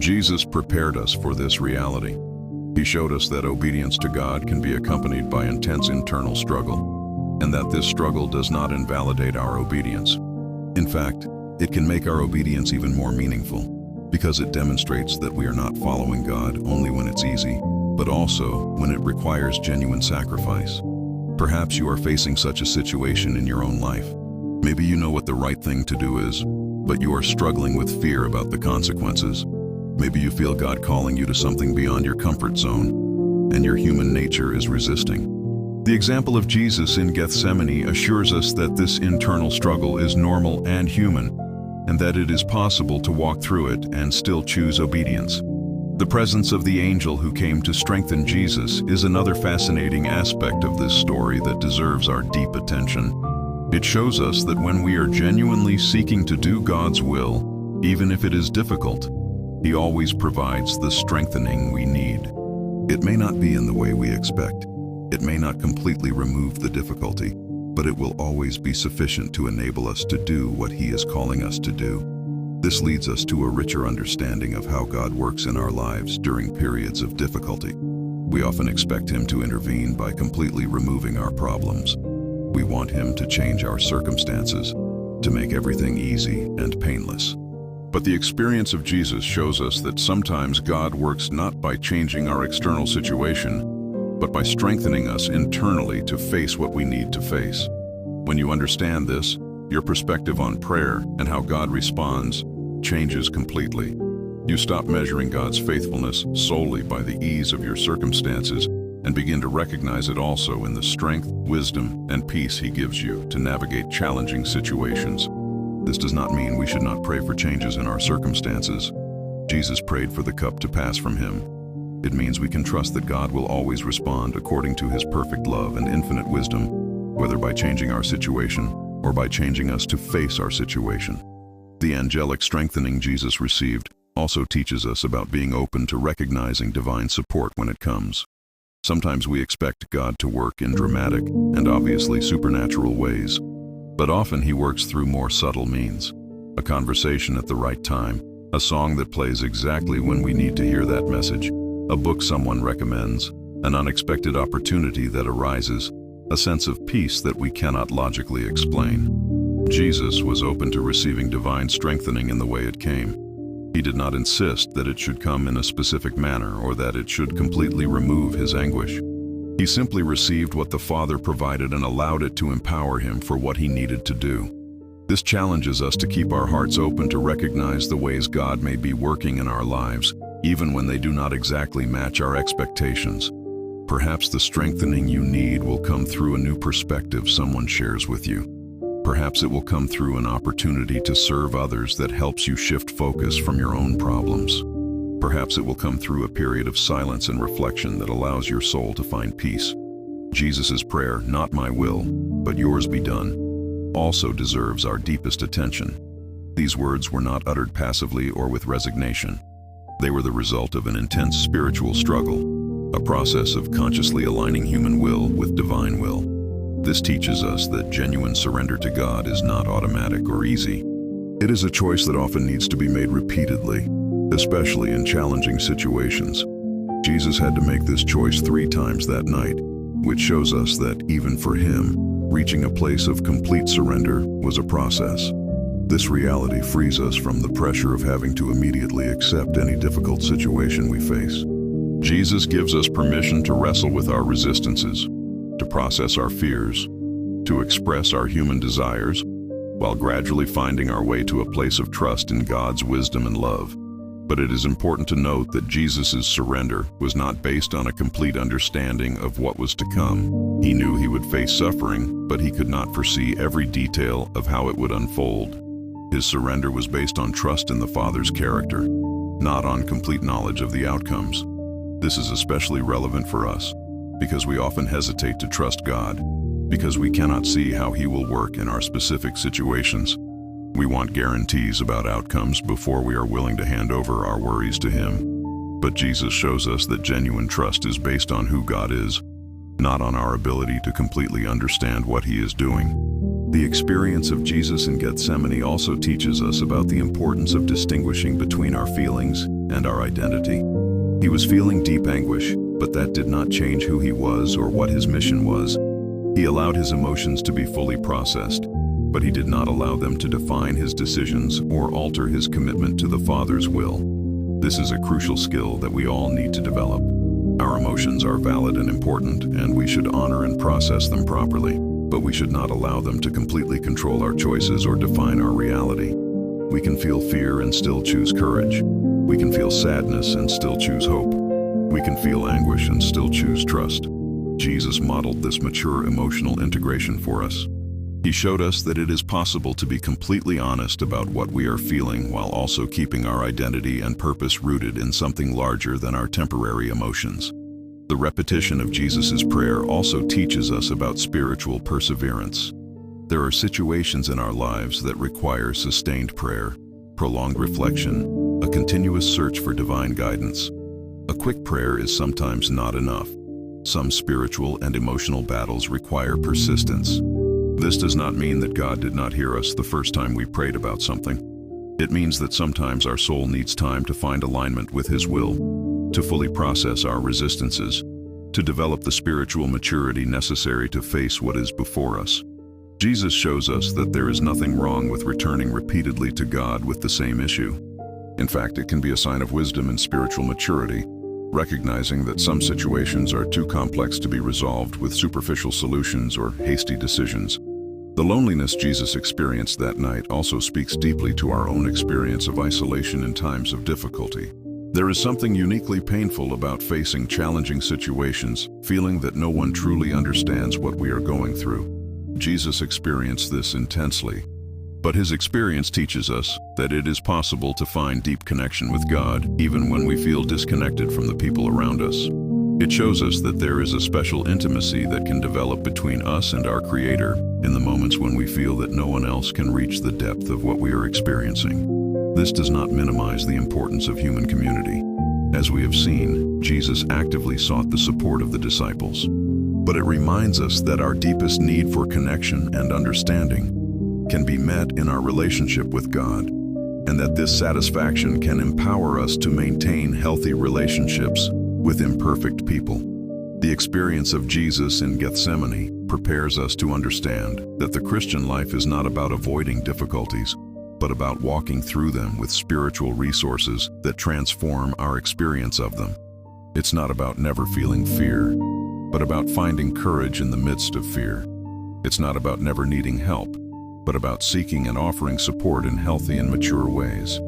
Jesus prepared us for this reality. He showed us that obedience to God can be accompanied by intense internal struggle, and that this struggle does not invalidate our obedience. In fact, it can make our obedience even more meaningful, because it demonstrates that we are not following God only when it's easy, but also when it requires genuine sacrifice. Perhaps you are facing such a situation in your own life. Maybe you know what the right thing to do is, but you are struggling with fear about the consequences. Maybe you feel God calling you to something beyond your comfort zone, and your human nature is resisting. The example of Jesus in Gethsemane assures us that this internal struggle is normal and human, and that it is possible to walk through it and still choose obedience. The presence of the angel who came to strengthen Jesus is another fascinating aspect of this story that deserves our deep attention. It shows us that when we are genuinely seeking to do God's will, even if it is difficult, He always provides the strengthening we need. It may not be in the way we expect. It may not completely remove the difficulty, but it will always be sufficient to enable us to do what He is calling us to do. This leads us to a richer understanding of how God works in our lives during periods of difficulty. We often expect Him to intervene by completely removing our problems. We want Him to change our circumstances, to make everything easy and painless. But the experience of Jesus shows us that sometimes God works not by changing our external situation, but by strengthening us internally to face what we need to face. When you understand this, your perspective on prayer and how God responds changes completely. You stop measuring God's faithfulness solely by the ease of your circumstances and begin to recognize it also in the strength, wisdom, and peace He gives you to navigate challenging situations. This does not mean we should not pray for changes in our circumstances. Jesus prayed for the cup to pass from Him. It means we can trust that God will always respond according to His perfect love and infinite wisdom, whether by changing our situation or by changing us to face our situation. The angelic strengthening Jesus received also teaches us about being open to recognizing divine support when it comes. Sometimes we expect God to work in dramatic and obviously supernatural ways, but often He works through more subtle means. A conversation at the right time, a song that plays exactly when we need to hear that message, a book someone recommends, an unexpected opportunity that arises, a sense of peace that we cannot logically explain. Jesus was open to receiving divine strengthening in the way it came. He did not insist that it should come in a specific manner or that it should completely remove His anguish. He simply received what the Father provided and allowed it to empower Him for what He needed to do. This challenges us to keep our hearts open to recognize the ways God may be working in our lives, even when they do not exactly match our expectations. Perhaps the strengthening you need will come through a new perspective someone shares with you. Perhaps it will come through an opportunity to serve others that helps you shift focus from your own problems. Perhaps it will come through a period of silence and reflection that allows your soul to find peace. Jesus' prayer, "Not my will, but yours be done," also deserves our deepest attention. These words were not uttered passively or with resignation. They were the result of an intense spiritual struggle, a process of consciously aligning human will with divine will. This teaches us that genuine surrender to God is not automatic or easy. It is a choice that often needs to be made repeatedly, especially in challenging situations. Jesus had to make this choice 3 times that night, which shows us that even for Him, reaching a place of complete surrender was a process. This reality frees us from the pressure of having to immediately accept any difficult situation we face. Jesus gives us permission to wrestle with our resistances, to process our fears, to express our human desires, while gradually finding our way to a place of trust in God's wisdom and love. But it is important to note that Jesus' surrender was not based on a complete understanding of what was to come. He knew He would face suffering, but He could not foresee every detail of how it would unfold. His surrender was based on trust in the Father's character, not on complete knowledge of the outcomes. This is especially relevant for us, because we often hesitate to trust God, because we cannot see how He will work in our specific situations. We want guarantees about outcomes before we are willing to hand over our worries to Him. But Jesus shows us that genuine trust is based on who God is, not on our ability to completely understand what He is doing. The experience of Jesus in Gethsemane also teaches us about the importance of distinguishing between our feelings and our identity. He was feeling deep anguish, but that did not change who He was or what His mission was. He allowed His emotions to be fully processed, but He did not allow them to define His decisions or alter His commitment to the Father's will. This is a crucial skill that we all need to develop. Our emotions are valid and important, and we should honor and process them properly, but we should not allow them to completely control our choices or define our reality. We can feel fear and still choose courage. We can feel sadness and still choose hope. We can feel anguish and still choose trust. Jesus modeled this mature emotional integration for us. He showed us that it is possible to be completely honest about what we are feeling while also keeping our identity and purpose rooted in something larger than our temporary emotions. The repetition of Jesus' prayer also teaches us about spiritual perseverance. There are situations in our lives that require sustained prayer, prolonged reflection, a continuous search for divine guidance. A quick prayer is sometimes not enough. Some spiritual and emotional battles require persistence. This does not mean that God did not hear us the first time we prayed about something. It means that sometimes our soul needs time to find alignment with His will, to fully process our resistances, to develop the spiritual maturity necessary to face what is before us. Jesus shows us that there is nothing wrong with returning repeatedly to God with the same issue. In fact, it can be a sign of wisdom and spiritual maturity, recognizing that some situations are too complex to be resolved with superficial solutions or hasty decisions. The loneliness Jesus experienced that night also speaks deeply to our own experience of isolation in times of difficulty. There is something uniquely painful about facing challenging situations, feeling that no one truly understands what we are going through. Jesus experienced this intensely, but His experience teaches us that it is possible to find deep connection with God even when we feel disconnected from the people around us. It shows us that there is a special intimacy that can develop between us and our Creator in the moments when we feel that no one else can reach the depth of what we are experiencing. This does not minimize the importance of human community. As we have seen, Jesus actively sought the support of the disciples. But it reminds us that our deepest need for connection and understanding can be met in our relationship with God, and that this satisfaction can empower us to maintain healthy relationships with imperfect people. The experience of Jesus in Gethsemane prepares us to understand that the Christian life is not about avoiding difficulties, but about walking through them with spiritual resources that transform our experience of them. It's not about never feeling fear, but about finding courage in the midst of fear. It's not about never needing help, but about seeking and offering support in healthy and mature ways.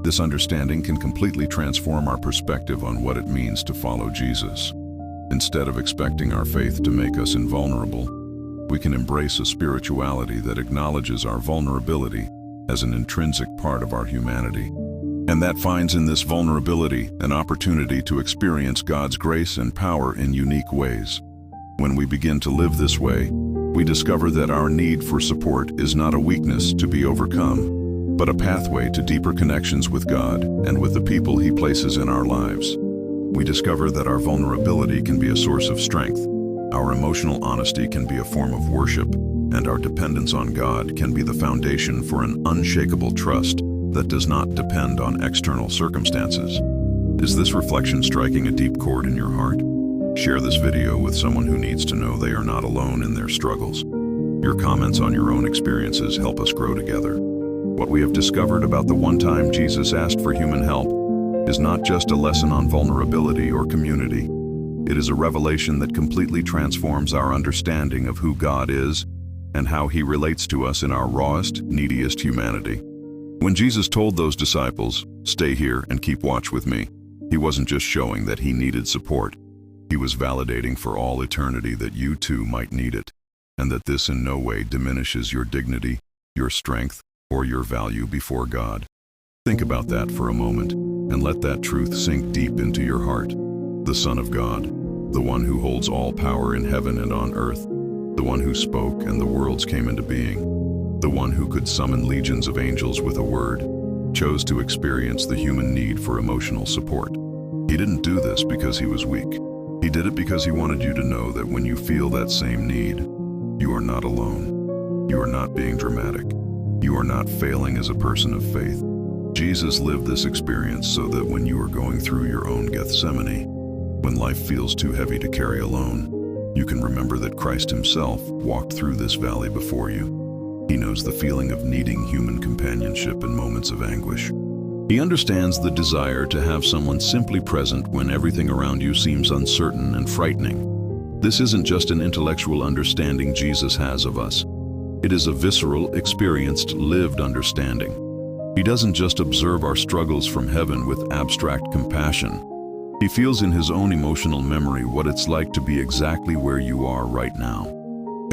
This understanding can completely transform our perspective on what it means to follow Jesus. Instead of expecting our faith to make us invulnerable, we can embrace a spirituality that acknowledges our vulnerability as an intrinsic part of our humanity, and that finds in this vulnerability an opportunity to experience God's grace and power in unique ways. When we begin to live this way, we discover that our need for support is not a weakness to be overcome, but a pathway to deeper connections with God and with the people He places in our lives. We discover that our vulnerability can be a source of strength, our emotional honesty can be a form of worship, and our dependence on God can be the foundation for an unshakable trust that does not depend on external circumstances. Is this reflection striking a deep chord in your heart? Share this video with someone who needs to know they are not alone in their struggles. Your comments on your own experiences help us grow together. What we have discovered about the one time Jesus asked for human help is not just a lesson on vulnerability or community. It is a revelation that completely transforms our understanding of who God is and how He relates to us in our rawest, neediest humanity. When Jesus told those disciples, "Stay here and keep watch with me," He wasn't just showing that He needed support. He was validating for all eternity that you too might need it, and that this in no way diminishes your dignity, your strength, or your value before God. Think about that for a moment, and let that truth sink deep into your heart. The Son of God, the one who holds all power in heaven and on earth, the one who spoke and the worlds came into being, the one who could summon legions of angels with a word, chose to experience the human need for emotional support. He didn't do this because He was weak. He did it because He wanted you to know that when you feel that same need, you are not alone. You are not being dramatic. You are not failing as a person of faith. Jesus lived this experience so that when you are going through your own Gethsemane, when life feels too heavy to carry alone, you can remember that Christ Himself walked through this valley before you. He knows the feeling of needing human companionship in moments of anguish. He understands the desire to have someone simply present when everything around you seems uncertain and frightening. This isn't just an intellectual understanding Jesus has of us. It is a visceral, experienced, lived understanding. He doesn't just observe our struggles from heaven with abstract compassion. He feels in His own emotional memory what it's like to be exactly where you are right now.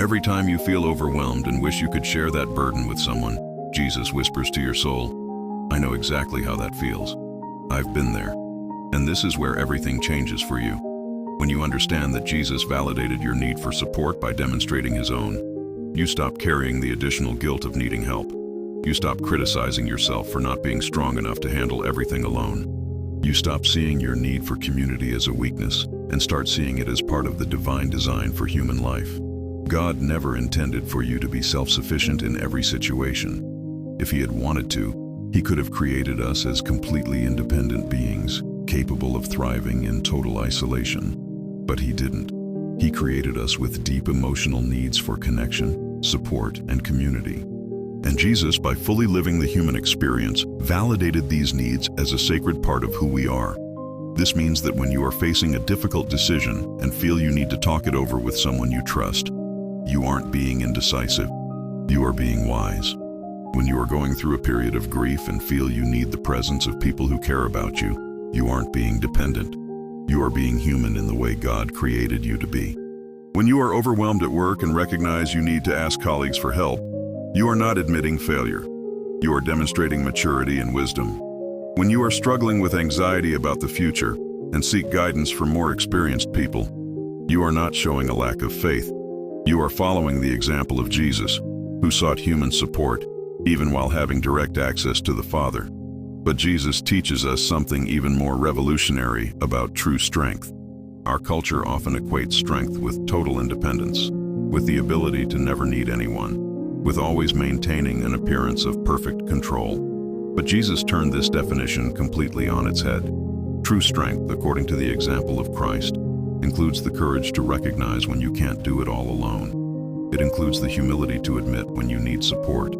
Every time you feel overwhelmed and wish you could share that burden with someone, Jesus whispers to your soul, "I know exactly how that feels. I've been there." And this is where everything changes for you. When you understand that Jesus validated your need for support by demonstrating his own, you stop carrying the additional guilt of needing help. You stop criticizing yourself for not being strong enough to handle everything alone. You stop seeing your need for community as a weakness and start seeing it as part of the divine design for human life. God never intended for you to be self-sufficient in every situation. If he had wanted to, he could have created us as completely independent beings, capable of thriving in total isolation. But he didn't. He created us with deep emotional needs for connection, support, and community. And Jesus, by fully living the human experience, validated these needs as a sacred part of who we are. This means that when you are facing a difficult decision and feel you need to talk it over with someone you trust, you aren't being indecisive, you are being wise. When you are going through a period of grief and feel you need the presence of people who care about you, you aren't being dependent. You are being human in the way God created you to be. When you are overwhelmed at work and recognize you need to ask colleagues for help, you are not admitting failure. You are demonstrating maturity and wisdom. When you are struggling with anxiety about the future and seek guidance from more experienced people, you are not showing a lack of faith. You are following the example of Jesus, who sought human support, even while having direct access to the Father. But Jesus teaches us something even more revolutionary about true strength. Our culture often equates strength with total independence, with the ability to never need anyone, with always maintaining an appearance of perfect control. But Jesus turned this definition completely on its head. True strength, according to the example of Christ, includes the courage to recognize when you can't do it all alone. It includes the humility to admit when you need support.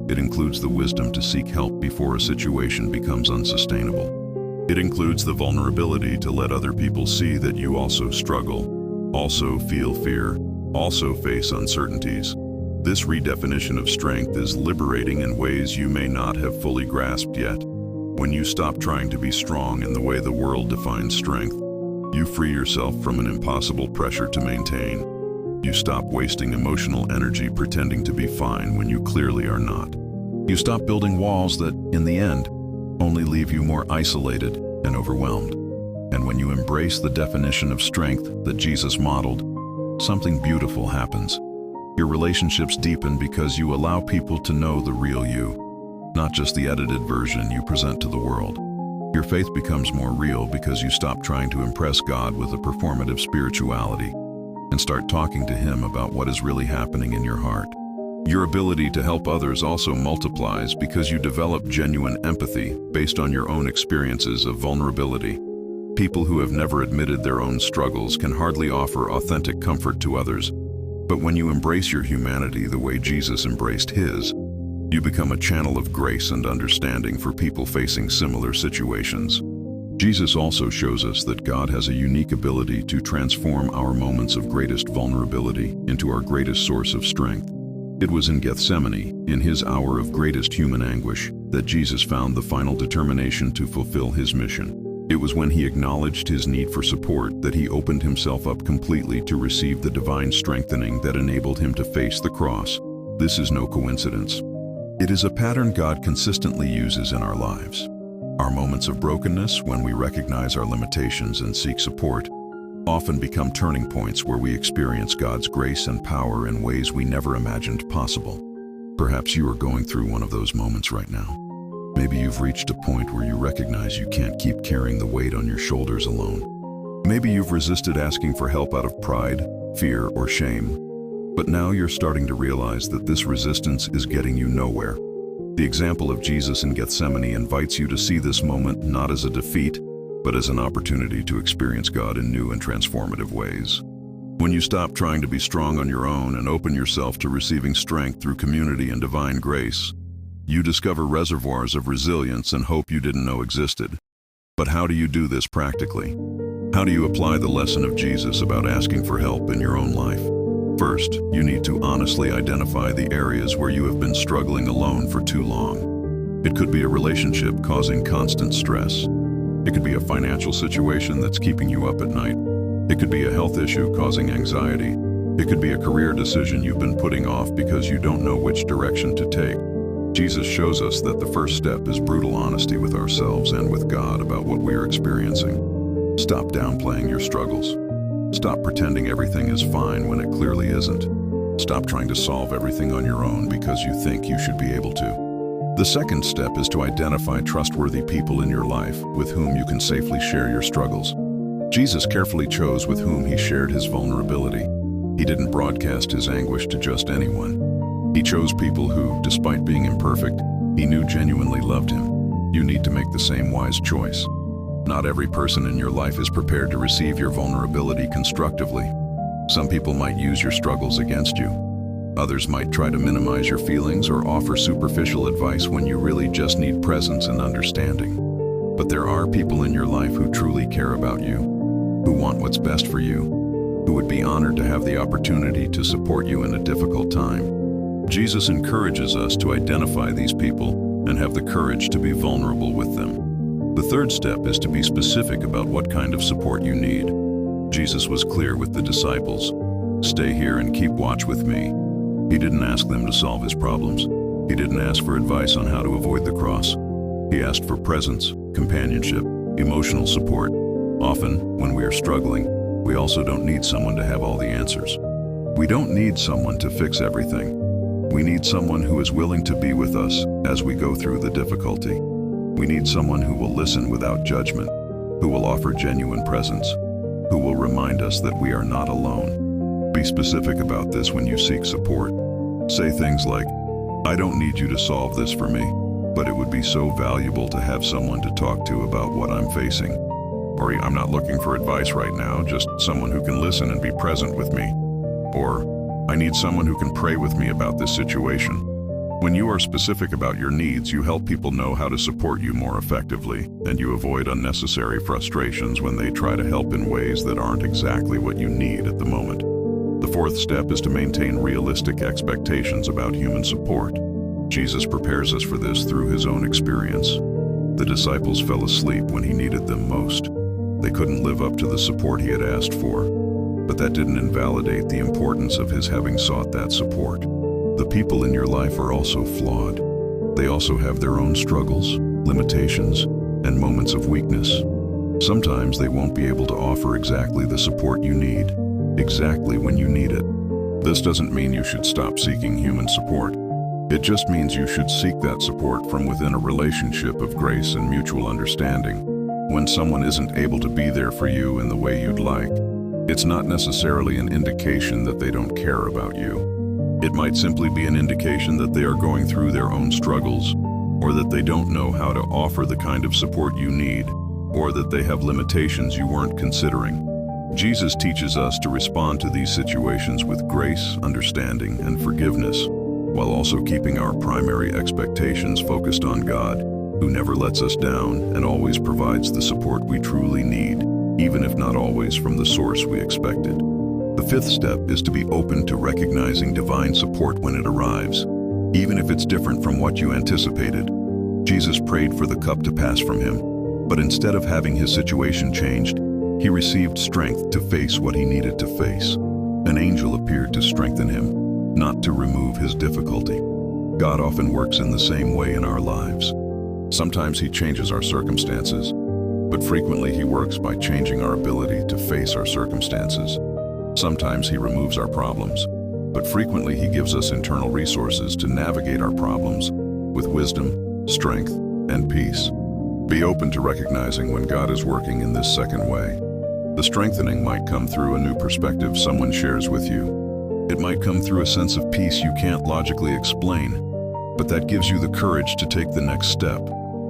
It includes the wisdom to seek help before a situation becomes unsustainable. It includes the vulnerability to let other people see that you also struggle, also feel fear, also face uncertainties. This redefinition of strength is liberating in ways you may not have fully grasped yet. When you stop trying to be strong in the way the world defines strength, you free yourself from an impossible pressure to maintain. You stop wasting emotional energy pretending to be fine when you clearly are not. You stop building walls that, in the end, only leave you more isolated and overwhelmed. And when you embrace the definition of strength that Jesus modeled, something beautiful happens. Your relationships deepen because you allow people to know the real you, not just the edited version you present to the world. Your faith becomes more real because you stop trying to impress God with a performative spirituality and start talking to him about what is really happening in your heart. Your ability to help others also multiplies because you develop genuine empathy based on your own experiences of vulnerability. People who have never admitted their own struggles can hardly offer authentic comfort to others. But when you embrace your humanity the way Jesus embraced his, you become a channel of grace and understanding for people facing similar situations. Jesus also shows us that God has a unique ability to transform our moments of greatest vulnerability into our greatest source of strength. It was in Gethsemane, in his hour of greatest human anguish, that Jesus found the final determination to fulfill his mission. It was when he acknowledged his need for support that he opened himself up completely to receive the divine strengthening that enabled him to face the cross. This is no coincidence. It is a pattern God consistently uses in our lives. Our moments of brokenness, when we recognize our limitations and seek support, often become turning points where we experience God's grace and power in ways we never imagined possible. Perhaps you are going through one of those moments right now. Maybe you've reached a point where you recognize you can't keep carrying the weight on your shoulders alone. Maybe you've resisted asking for help out of pride, fear, or shame. But now you're starting to realize that this resistance is getting you nowhere. The example of Jesus in Gethsemane invites you to see this moment not as a defeat, but as an opportunity to experience God in new and transformative ways. When you stop trying to be strong on your own and open yourself to receiving strength through community and divine grace, you discover reservoirs of resilience and hope you didn't know existed. But how do you do this practically? How do you apply the lesson of Jesus about asking for help in your own life? First, you need to honestly identify the areas where you have been struggling alone for too long. It could be a relationship causing constant stress. It could be a financial situation that's keeping you up at night. It could be a health issue causing anxiety. It could be a career decision you've been putting off because you don't know which direction to take. Jesus shows us that the first step is brutal honesty with ourselves and with God about what we are experiencing. Stop downplaying your struggles. Stop pretending everything is fine when it clearly isn't. Stop trying to solve everything on your own because you think you should be able to. The second step is to identify trustworthy people in your life with whom you can safely share your struggles. Jesus carefully chose with whom he shared his vulnerability. He didn't broadcast his anguish to just anyone. He chose people who, despite being imperfect, he knew genuinely loved him. You need to make the same wise choice. Not every person in your life is prepared to receive your vulnerability constructively. Some people might use your struggles against you. Others might try to minimize your feelings or offer superficial advice when you really just need presence and understanding. But there are people in your life who truly care about you, who want what's best for you, who would be honored to have the opportunity to support you in a difficult time. Jesus encourages us to identify these people and have the courage to be vulnerable with them. The third step is to be specific about what kind of support you need. Jesus was clear with the disciples. Stay here and keep watch with me. He didn't ask them to solve his problems. He didn't ask for advice on how to avoid the cross. He asked for presence, companionship, emotional support. Often, when we are struggling, we also don't need someone to have all the answers. We don't need someone to fix everything. We need someone who is willing to be with us as we go through the difficulty. We need someone who will listen without judgment, who will offer genuine presence, who will remind us that we are not alone. Be specific about this when you seek support. Say things like, "I don't need you to solve this for me, but it would be so valuable to have someone to talk to about what I'm facing." Or, "I'm not looking for advice right now, just someone who can listen and be present with me." Or, "I need someone who can pray with me about this situation." When you are specific about your needs, you help people know how to support you more effectively, and you avoid unnecessary frustrations when they try to help in ways that aren't exactly what you need at the moment. The fourth step is to maintain realistic expectations about human support. Jesus prepares us for this through his own experience. The disciples fell asleep when he needed them most. They couldn't live up to the support he had asked for, but that didn't invalidate the importance of his having sought that support. The people in your life are also flawed. They also have their own struggles, limitations, and moments of weakness. Sometimes they won't be able to offer exactly the support you need, exactly when you need it. This doesn't mean you should stop seeking human support. It just means you should seek that support from within a relationship of grace and mutual understanding. When someone isn't able to be there for you in the way you'd like, it's not necessarily an indication that they don't care about you. It might simply be an indication that they are going through their own struggles, or that they don't know how to offer the kind of support you need, or that they have limitations you weren't considering. Jesus teaches us to respond to these situations with grace, understanding, and forgiveness, while also keeping our primary expectations focused on God, who never lets us down and always provides the support we truly need, even if not always from the source we expected. The fifth step is to be open to recognizing divine support when it arrives, even if it's different from what you anticipated. Jesus prayed for the cup to pass from him, but instead of having his situation changed, he received strength to face what he needed to face. An angel appeared to strengthen him, not to remove his difficulty. God often works in the same way in our lives. Sometimes he changes our circumstances, but frequently he works by changing our ability to face our circumstances. Sometimes he removes our problems, but frequently he gives us internal resources to navigate our problems with wisdom, strength, and peace. Be open to recognizing when God is working in this second way. The strengthening might come through a new perspective someone shares with you. It might come through a sense of peace you can't logically explain, but that gives you the courage to take the next step.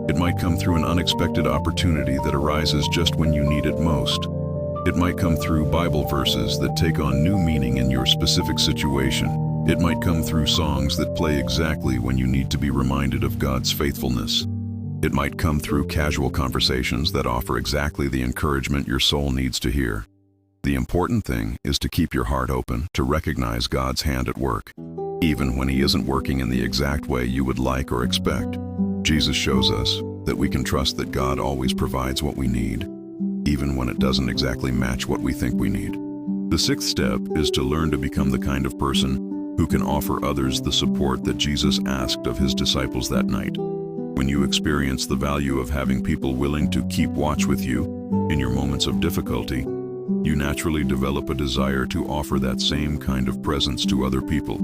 It might come through an unexpected opportunity that arises just when you need it most. It might come through Bible verses that take on new meaning in your specific situation. It might come through songs that play exactly when you need to be reminded of God's faithfulness. It might come through casual conversations that offer exactly the encouragement your soul needs to hear. The important thing is to keep your heart open to recognize God's hand at work, even when he isn't working in the exact way you would like or expect. Jesus shows us that we can trust that God always provides what we need, even when it doesn't exactly match what we think we need. The sixth step is to learn to become the kind of person who can offer others the support that Jesus asked of his disciples that night. When you experience the value of having people willing to keep watch with you in your moments of difficulty, you naturally develop a desire to offer that same kind of presence to other people.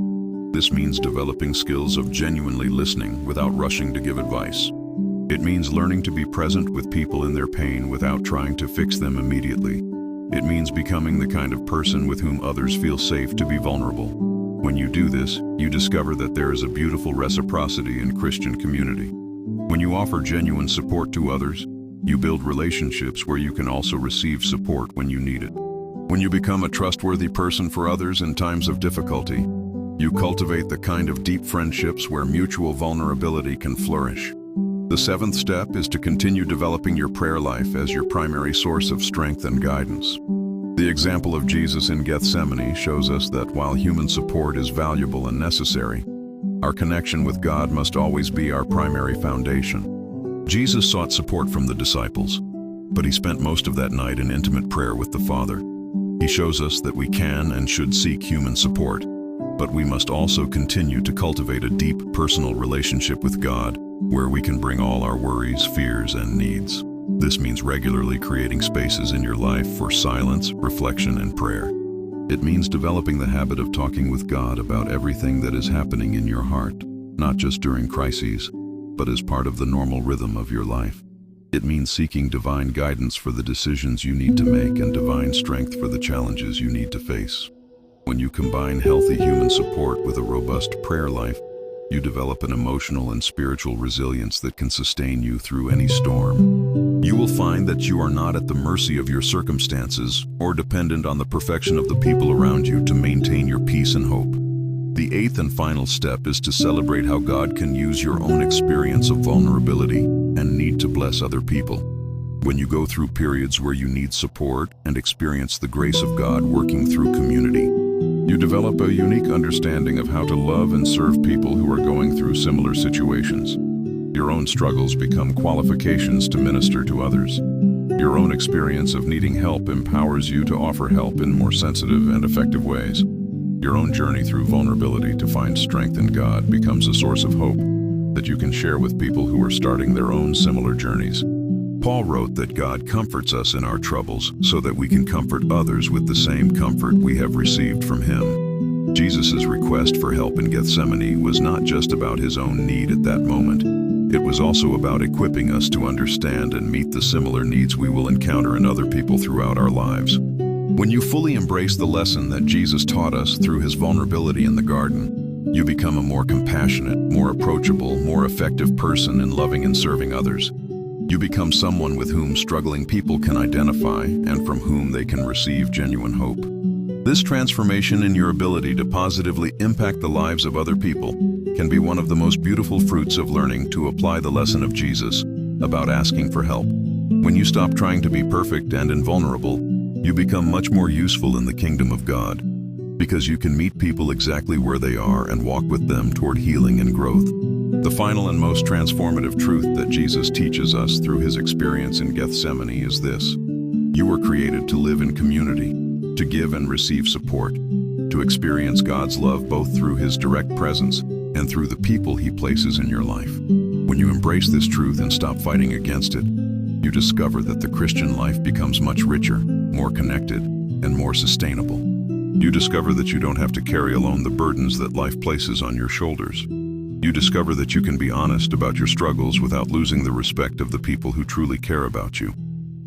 This means developing skills of genuinely listening without rushing to give advice. It means learning to be present with people in their pain without trying to fix them immediately. It means becoming the kind of person with whom others feel safe to be vulnerable. When you do this, you discover that there is a beautiful reciprocity in Christian community. When you offer genuine support to others, you build relationships where you can also receive support when you need it. When you become a trustworthy person for others in times of difficulty, you cultivate the kind of deep friendships where mutual vulnerability can flourish. The seventh step is to continue developing your prayer life as your primary source of strength and guidance. The example of Jesus in Gethsemane shows us that while human support is valuable and necessary, our connection with God must always be our primary foundation. Jesus sought support from the disciples, but he spent most of that night in intimate prayer with the Father. He shows us that we can and should seek human support, but we must also continue to cultivate a deep personal relationship with God, where we can bring all our worries, fears, and needs. This means regularly creating spaces in your life for silence, reflection, and prayer. It means developing the habit of talking with God about everything that is happening in your heart, not just during crises, but as part of the normal rhythm of your life. It means seeking divine guidance for the decisions you need to make and divine strength for the challenges you need to face. When you combine healthy human support with a robust prayer life, you develop an emotional and spiritual resilience that can sustain you through any storm. You will find that you are not at the mercy of your circumstances or dependent on the perfection of the people around you to maintain your peace and hope. The eighth and final step is to celebrate how God can use your own experience of vulnerability and need to bless other people. When you go through periods where you need support and experience the grace of God working through community, you develop a unique understanding of how to love and serve people who are going through similar situations. Your own struggles become qualifications to minister to others. Your own experience of needing help empowers you to offer help in more sensitive and effective ways. Your own journey through vulnerability to find strength in God becomes a source of hope that you can share with people who are starting their own similar journeys. Paul wrote that God comforts us in our troubles so that we can comfort others with the same comfort we have received from him. Jesus' request for help in Gethsemane was not just about his own need at that moment. It was also about equipping us to understand and meet the similar needs we will encounter in other people throughout our lives. When you fully embrace the lesson that Jesus taught us through his vulnerability in the garden, you become a more compassionate, more approachable, more effective person in loving and serving others. You become someone with whom struggling people can identify and from whom they can receive genuine hope. This transformation in your ability to positively impact the lives of other people can be one of the most beautiful fruits of learning to apply the lesson of Jesus about asking for help. When you stop trying to be perfect and invulnerable, you become much more useful in the kingdom of God, because you can meet people exactly where they are and walk with them toward healing and growth. The final and most transformative truth that Jesus teaches us through his experience in Gethsemane is this: you were created to live in community, to give and receive support, to experience God's love both through his direct presence and through the people he places in your life. When you embrace this truth and stop fighting against it, you discover that the Christian life becomes much richer, more connected, and more sustainable. You discover that you don't have to carry alone the burdens that life places on your shoulders. You discover that you can be honest about your struggles without losing the respect of the people who truly care about you.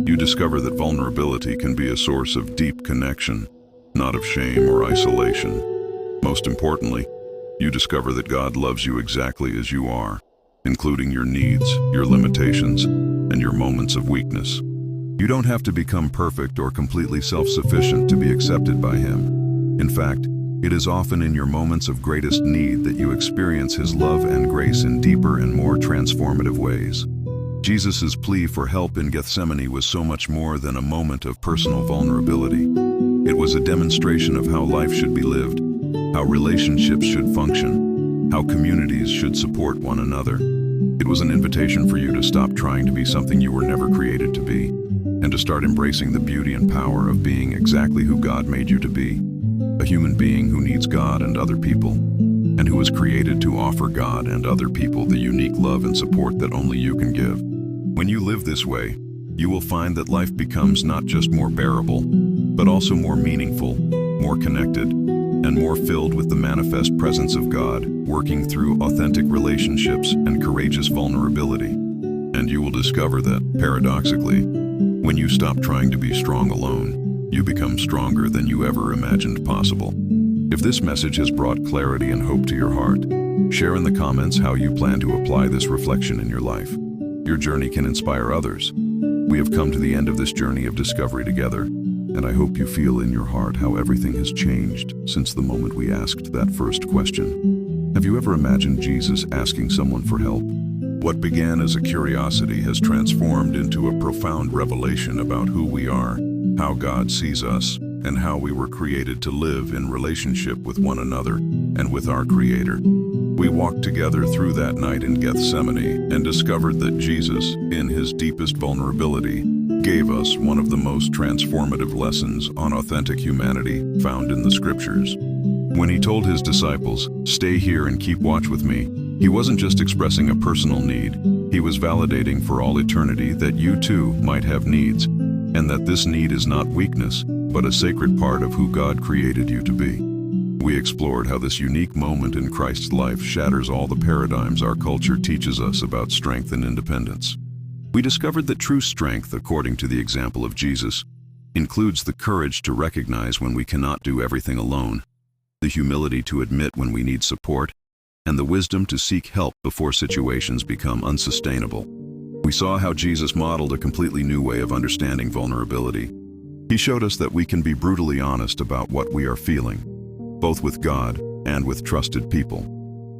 You discover that vulnerability can be a source of deep connection, not of shame or isolation. Most importantly, you discover that God loves you exactly as you are, including your needs, your limitations, and your moments of weakness. You don't have to become perfect or completely self-sufficient to be accepted by him. In fact, it is often in your moments of greatest need that you experience his love and grace in deeper and more transformative ways. Jesus' plea for help in Gethsemane was so much more than a moment of personal vulnerability. It was a demonstration of how life should be lived, how relationships should function, how communities should support one another. It was an invitation for you to stop trying to be something you were never created to be. and to start embracing the beauty and power of being exactly who God made you to be, a human being who needs God and other people, and who was created to offer God and other people the unique love and support that only you can give. When you live this way, you will find that life becomes not just more bearable, but also more meaningful, more connected, and more filled with the manifest presence of God, working through authentic relationships and courageous vulnerability. And you will discover that, paradoxically, when you stop trying to be strong alone, you become stronger than you ever imagined possible. If this message has brought clarity and hope to your heart, share in the comments how you plan to apply this reflection in your life. Your journey can inspire others. We have come to the end of this journey of discovery together, and I hope you feel in your heart how everything has changed since the moment we asked that first question. Have you ever imagined Jesus asking someone for help? What began as a curiosity has transformed into a profound revelation about who we are, how God sees us, and how we were created to live in relationship with one another and with our Creator. We walked together through that night in Gethsemane and discovered that Jesus, in his deepest vulnerability, gave us one of the most transformative lessons on authentic humanity found in the Scriptures. When he told his disciples, "Stay here and keep watch with me," he wasn't just expressing a personal need, he was validating for all eternity that you too might have needs, and that this need is not weakness, but a sacred part of who God created you to be. We explored how this unique moment in Christ's life shatters all the paradigms our culture teaches us about strength and independence. We discovered that true strength, according to the example of Jesus, includes the courage to recognize when we cannot do everything alone, the humility to admit when we need support, and the wisdom to seek help before situations become unsustainable. We saw how Jesus modeled a completely new way of understanding vulnerability. He showed us that we can be brutally honest about what we are feeling, both with God and with trusted people,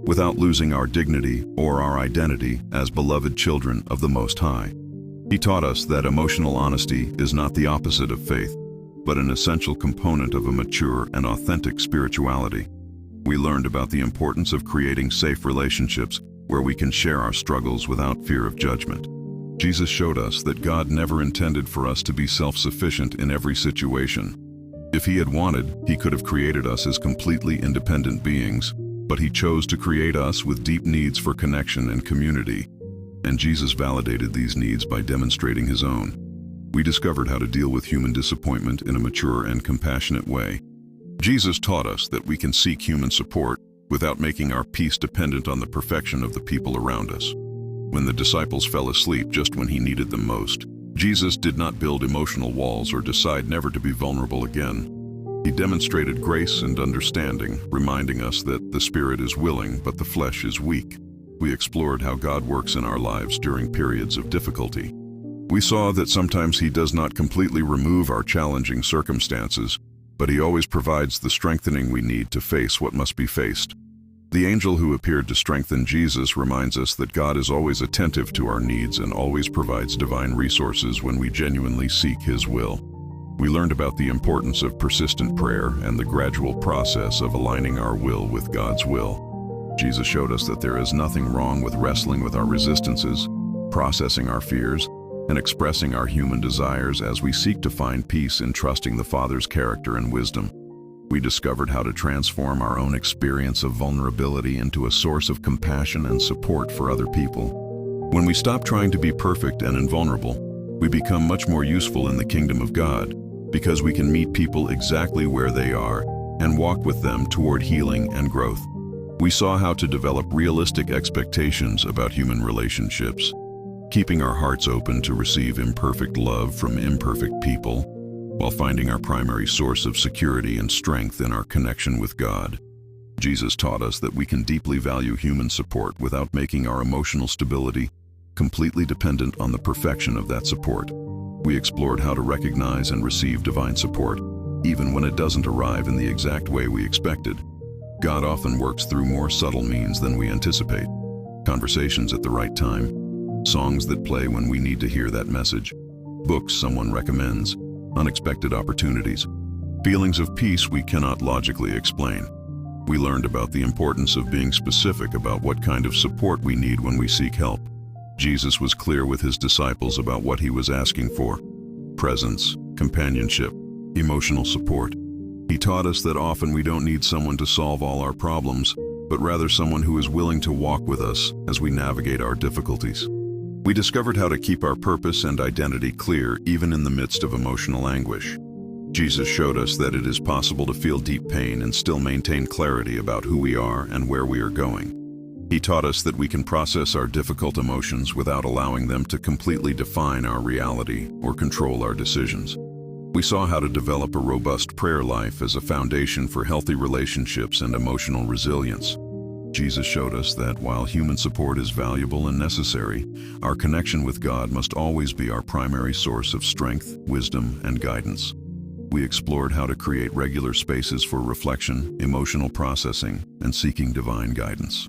without losing our dignity or our identity as beloved children of the Most High. He taught us that emotional honesty is not the opposite of faith, but an essential component of a mature and authentic spirituality. We learned about the importance of creating safe relationships where we can share our struggles without fear of judgment. Jesus showed us that God never intended for us to be self-sufficient in every situation. If he had wanted, he could have created us as completely independent beings, but he chose to create us with deep needs for connection and community. And Jesus validated these needs by demonstrating his own. We discovered how to deal with human disappointment in a mature and compassionate way. Jesus taught us that we can seek human support without making our peace dependent on the perfection of the people around us. When the disciples fell asleep just when he needed them most, Jesus did not build emotional walls or decide never to be vulnerable again. He demonstrated grace and understanding, reminding us that the spirit is willing, but the flesh is weak. We explored how God works in our lives during periods of difficulty. We saw that sometimes he does not completely remove our challenging circumstances, but he always provides the strengthening we need to face what must be faced. The angel who appeared to strengthen Jesus reminds us that God is always attentive to our needs and always provides divine resources when we genuinely seek his will. We learned about the importance of persistent prayer and the gradual process of aligning our will with God's will. Jesus showed us that there is nothing wrong with wrestling with our resistances, processing our fears, and expressing our human desires as we seek to find peace in trusting the Father's character and wisdom. We discovered how to transform our own experience of vulnerability into a source of compassion and support for other people. When we stop trying to be perfect and invulnerable, we become much more useful in the kingdom of God, because we can meet people exactly where they are and walk with them toward healing and growth. We saw how to develop realistic expectations about human relationships, keeping our hearts open to receive imperfect love from imperfect people, while finding our primary source of security and strength in our connection with God. Jesus taught us that we can deeply value human support without making our emotional stability completely dependent on the perfection of that support. We explored how to recognize and receive divine support, even when it doesn't arrive in the exact way we expected. God often works through more subtle means than we anticipate. Conversations at the right time, songs that play when we need to hear that message, books someone recommends, unexpected opportunities, feelings of peace we cannot logically explain. We learned about the importance of being specific about what kind of support we need when we seek help. Jesus was clear with his disciples about what he was asking for: presence, companionship, emotional support. He taught us that often we don't need someone to solve all our problems, but rather someone who is willing to walk with us as we navigate our difficulties. We discovered how to keep our purpose and identity clear even in the midst of emotional anguish. Jesus showed us that it is possible to feel deep pain and still maintain clarity about who we are and where we are going. He taught us that we can process our difficult emotions without allowing them to completely define our reality or control our decisions. We saw how to develop a robust prayer life as a foundation for healthy relationships and emotional resilience. Jesus showed us that while human support is valuable and necessary, our connection with God must always be our primary source of strength, wisdom, and guidance. We explored how to create regular spaces for reflection, emotional processing, and seeking divine guidance.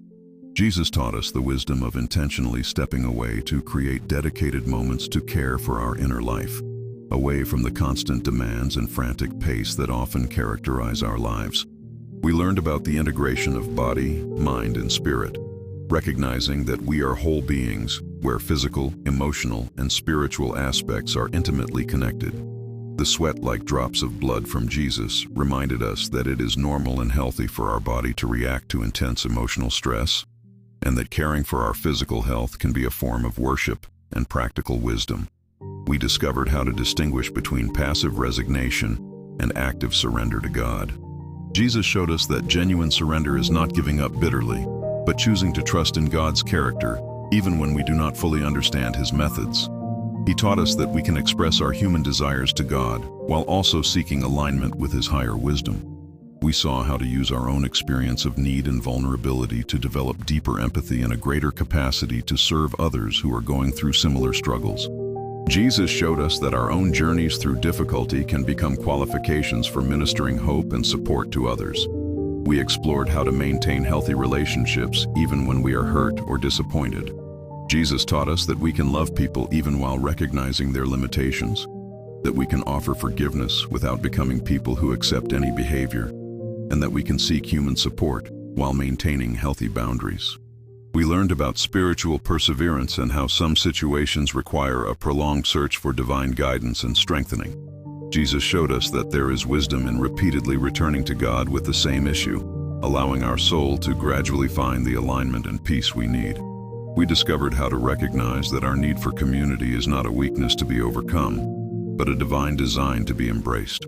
Jesus taught us the wisdom of intentionally stepping away to create dedicated moments to care for our inner life, away from the constant demands and frantic pace that often characterize our lives. We learned about the integration of body, mind, and spirit, recognizing that we are whole beings where physical, emotional, and spiritual aspects are intimately connected. The sweat like drops of blood from Jesus reminded us that it is normal and healthy for our body to react to intense emotional stress, and that caring for our physical health can be a form of worship and practical wisdom. We discovered how to distinguish between passive resignation and active surrender to God. Jesus showed us that genuine surrender is not giving up bitterly, but choosing to trust in God's character, even when we do not fully understand His methods. He taught us that we can express our human desires to God while also seeking alignment with His higher wisdom. We saw how to use our own experience of need and vulnerability to develop deeper empathy and a greater capacity to serve others who are going through similar struggles. Jesus showed us that our own journeys through difficulty can become qualifications for ministering hope and support to others. We explored how to maintain healthy relationships even when we are hurt or disappointed. Jesus taught us that we can love people even while recognizing their limitations, that we can offer forgiveness without becoming people who accept any behavior, and that we can seek human support while maintaining healthy boundaries. We learned about spiritual perseverance and how some situations require a prolonged search for divine guidance and strengthening. Jesus showed us that there is wisdom in repeatedly returning to God with the same issue, allowing our soul to gradually find the alignment and peace we need. We discovered how to recognize that our need for community is not a weakness to be overcome, but a divine design to be embraced.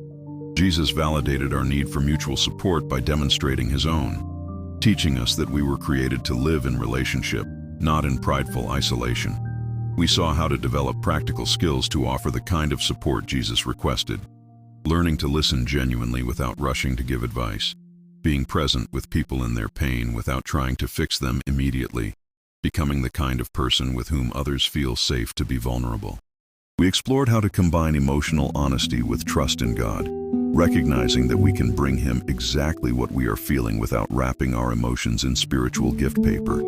Jesus validated our need for mutual support by demonstrating His own, teaching us that we were created to live in relationship, not in prideful isolation. We saw how to develop practical skills to offer the kind of support Jesus requested, learning to listen genuinely without rushing to give advice, being present with people in their pain without trying to fix them immediately, becoming the kind of person with whom others feel safe to be vulnerable. We explored how to combine emotional honesty with trust in God, recognizing that we can bring Him exactly what we are feeling without wrapping our emotions in spiritual gift paper.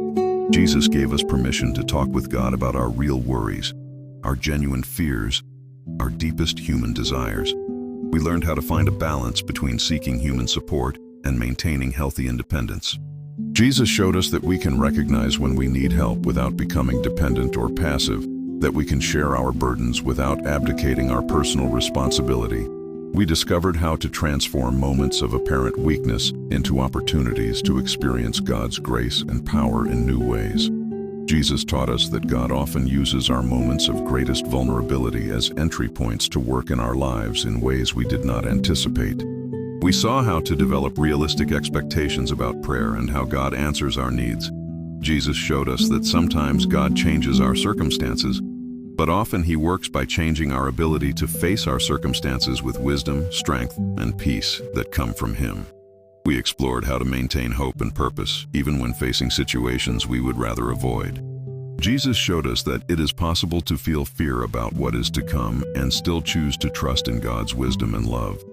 Jesus gave us permission to talk with God about our real worries, our genuine fears, our deepest human desires. We learned how to find a balance between seeking human support and maintaining healthy independence. Jesus showed us that we can recognize when we need help without becoming dependent or passive, that we can share our burdens without abdicating our personal responsibility. We discovered how to transform moments of apparent weakness into opportunities to experience God's grace and power in new ways. Jesus taught us that God often uses our moments of greatest vulnerability as entry points to work in our lives in ways we did not anticipate. We saw how to develop realistic expectations about prayer and how God answers our needs. Jesus showed us that sometimes God changes our circumstances, but often He works by changing our ability to face our circumstances with wisdom, strength, and peace that come from Him. We explored how to maintain hope and purpose, even when facing situations we would rather avoid. Jesus showed us that it is possible to feel fear about what is to come and still choose to trust in God's wisdom and love.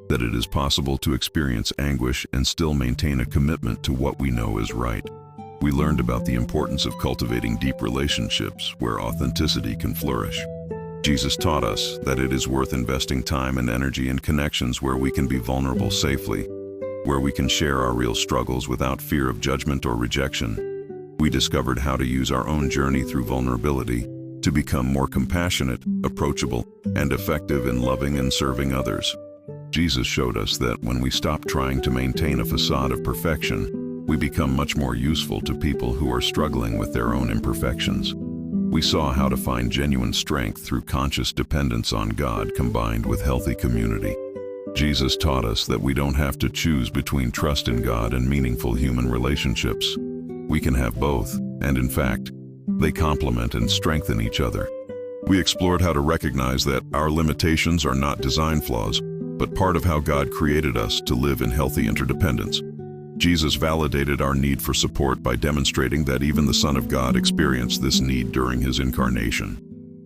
That it is possible to experience anguish and still maintain a commitment to what we know is right. We learned about the importance of cultivating deep relationships where authenticity can flourish. Jesus taught us that it is worth investing time and energy in connections where we can be vulnerable safely, where we can share our real struggles without fear of judgment or rejection. We discovered how to use our own journey through vulnerability to become more compassionate, approachable, and effective in loving and serving others. Jesus showed us that when we stop trying to maintain a facade of perfection, we become much more useful to people who are struggling with their own imperfections. We saw how to find genuine strength through conscious dependence on God combined with healthy community. Jesus taught us that we don't have to choose between trust in God and meaningful human relationships. We can have both, and in fact, they complement and strengthen each other. We explored how to recognize that our limitations are not design flaws, but part of how God created us to live in healthy interdependence. Jesus validated our need for support by demonstrating that even the Son of God experienced this need during his incarnation.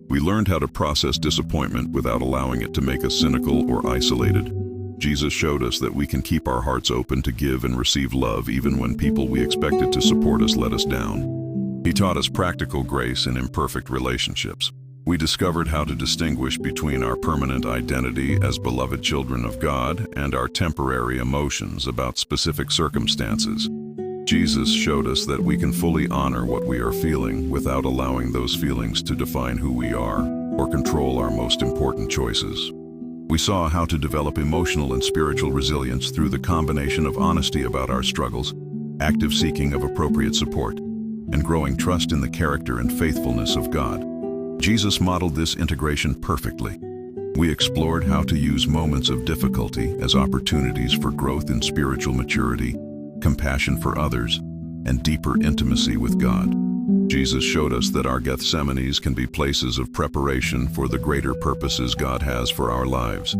We learned how to process disappointment without allowing it to make us cynical or isolated. Jesus showed us that we can keep our hearts open to give and receive love even when people we expected to support us let us down. He taught us practical grace in imperfect relationships. We discovered how to distinguish between our permanent identity as beloved children of God and our temporary emotions about specific circumstances. Jesus showed us that we can fully honor what we are feeling without allowing those feelings to define who we are or control our most important choices. We saw how to develop emotional and spiritual resilience through the combination of honesty about our struggles, active seeking of appropriate support, and growing trust in the character and faithfulness of God. Jesus modeled this integration perfectly. We explored how to use moments of difficulty as opportunities for growth in spiritual maturity, compassion for others, and deeper intimacy with God. Jesus showed us that our Gethsemanes can be places of preparation for the greater purposes God has for our lives.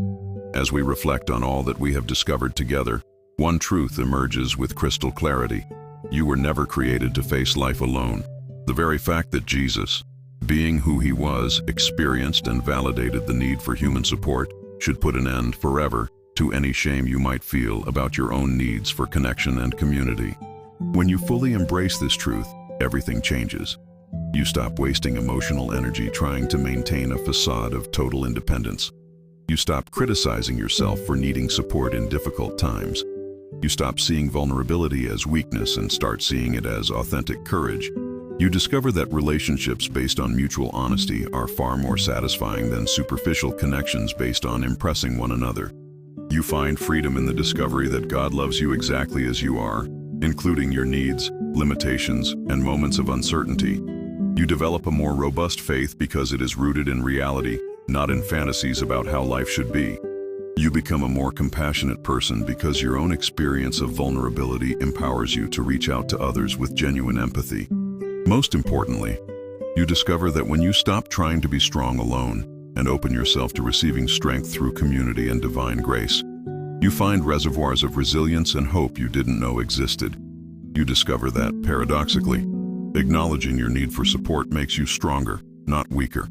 As we reflect on all that we have discovered together, one truth emerges with crystal clarity. You were never created to face life alone. The very fact that Jesus, being who he was, experienced and validated the need for human support, should put an end forever to any shame you might feel about your own needs for connection and community. When you fully embrace this truth, everything changes. You stop wasting emotional energy trying to maintain a facade of total independence. You stop criticizing yourself for needing support in difficult times. You stop seeing vulnerability as weakness and start seeing it as authentic courage. You discover that relationships based on mutual honesty are far more satisfying than superficial connections based on impressing one another. You find freedom in the discovery that God loves you exactly as you are, including your needs, limitations, and moments of uncertainty. You develop a more robust faith because it is rooted in reality, not in fantasies about how life should be. You become a more compassionate person because your own experience of vulnerability empowers you to reach out to others with genuine empathy. Most importantly, you discover that when you stop trying to be strong alone and open yourself to receiving strength through community and divine grace, you find reservoirs of resilience and hope you didn't know existed. You discover that, paradoxically, acknowledging your need for support makes you stronger, not weaker.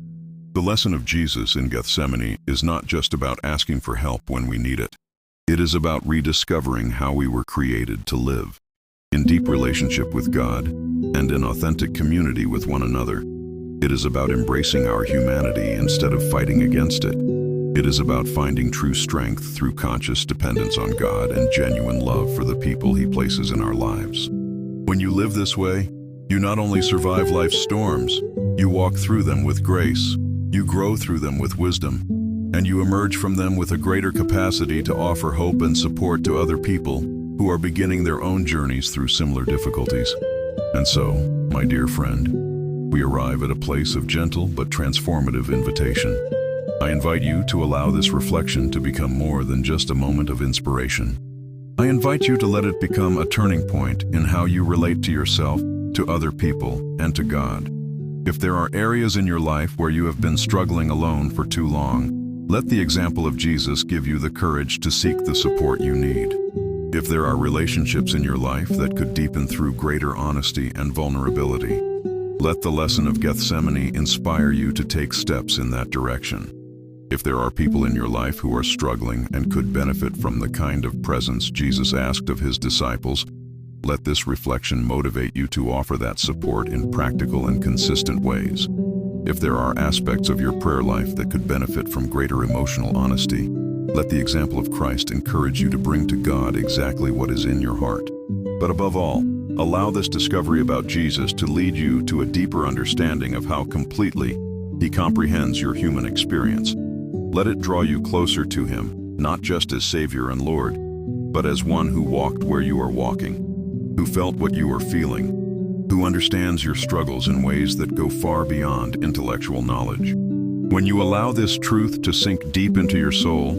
The lesson of Jesus in Gethsemane is not just about asking for help when we need it. It is about rediscovering how we were created to live, in deep relationship with God and in authentic community with one another. It is about embracing our humanity instead of fighting against it. It is about finding true strength through conscious dependence on God and genuine love for the people He places in our lives. When you live this way, you not only survive life's storms, you walk through them with grace, you grow through them with wisdom, and you emerge from them with a greater capacity to offer hope and support to other people who are beginning their own journeys through similar difficulties. And so, my dear friend, we arrive at a place of gentle but transformative invitation. I invite you to allow this reflection to become more than just a moment of inspiration. I invite you to let it become a turning point in how you relate to yourself, to other people, and to God. If there are areas in your life where you have been struggling alone for too long, let the example of Jesus give you the courage to seek the support you need. If there are relationships in your life that could deepen through greater honesty and vulnerability, let the lesson of Gethsemane inspire you to take steps in that direction. If there are people in your life who are struggling and could benefit from the kind of presence Jesus asked of His disciples, let this reflection motivate you to offer that support in practical and consistent ways. If there are aspects of your prayer life that could benefit from greater emotional honesty, let the example of Christ encourage you to bring to God exactly what is in your heart. But above all, allow this discovery about Jesus to lead you to a deeper understanding of how completely He comprehends your human experience. Let it draw you closer to him, not just as Savior and Lord, but as one who walked where you are walking, who felt what you are feeling, who understands your struggles in ways that go far beyond intellectual knowledge. When you allow this truth to sink deep into your soul,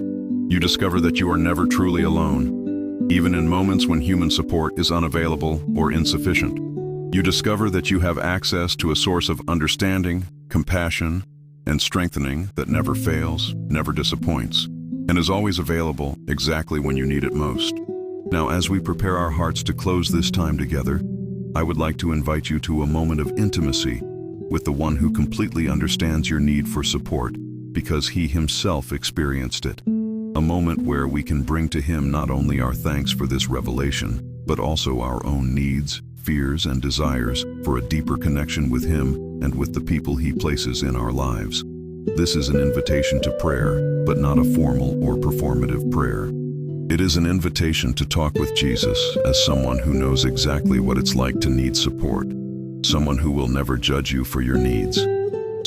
you discover that you are never truly alone, even in moments when human support is unavailable or insufficient. You discover that you have access to a source of understanding, compassion, and strengthening that never fails, never disappoints, and is always available exactly when you need it most. Now, as we prepare our hearts to close this time together, I would like to invite you to a moment of intimacy with the one who completely understands your need for support because he himself experienced it. A moment where we can bring to him not only our thanks for this revelation, but also our own needs, fears, and desires for a deeper connection with him and with the people he places in our lives. This is an invitation to prayer, but not a formal or performative prayer. It is an invitation to talk with Jesus as someone who knows exactly what it's like to need support, someone who will never judge you for your needs,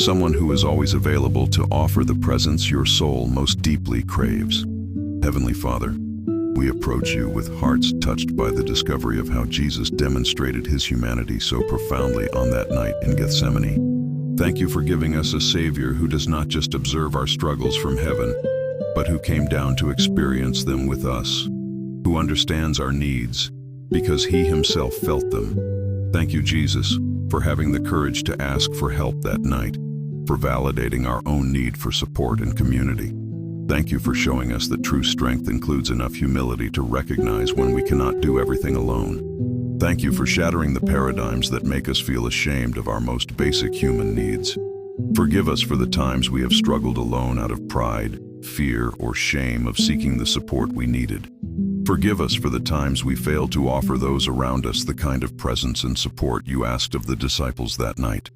someone who is always available to offer the presence your soul most deeply craves. Heavenly Father, we approach you with hearts touched by the discovery of how Jesus demonstrated his humanity so profoundly on that night in Gethsemane. Thank you for giving us a Savior who does not just observe our struggles from heaven, but who came down to experience them with us, who understands our needs because he himself felt them. Thank you, Jesus, for having the courage to ask for help that night, for validating our own need for support and community. Thank you for showing us that true strength includes enough humility to recognize when we cannot do everything alone. Thank you for shattering the paradigms that make us feel ashamed of our most basic human needs. Forgive us for the times we have struggled alone out of pride, fear, or shame of seeking the support we needed. Forgive us for the times we failed to offer those around us the kind of presence and support you asked of the disciples that night.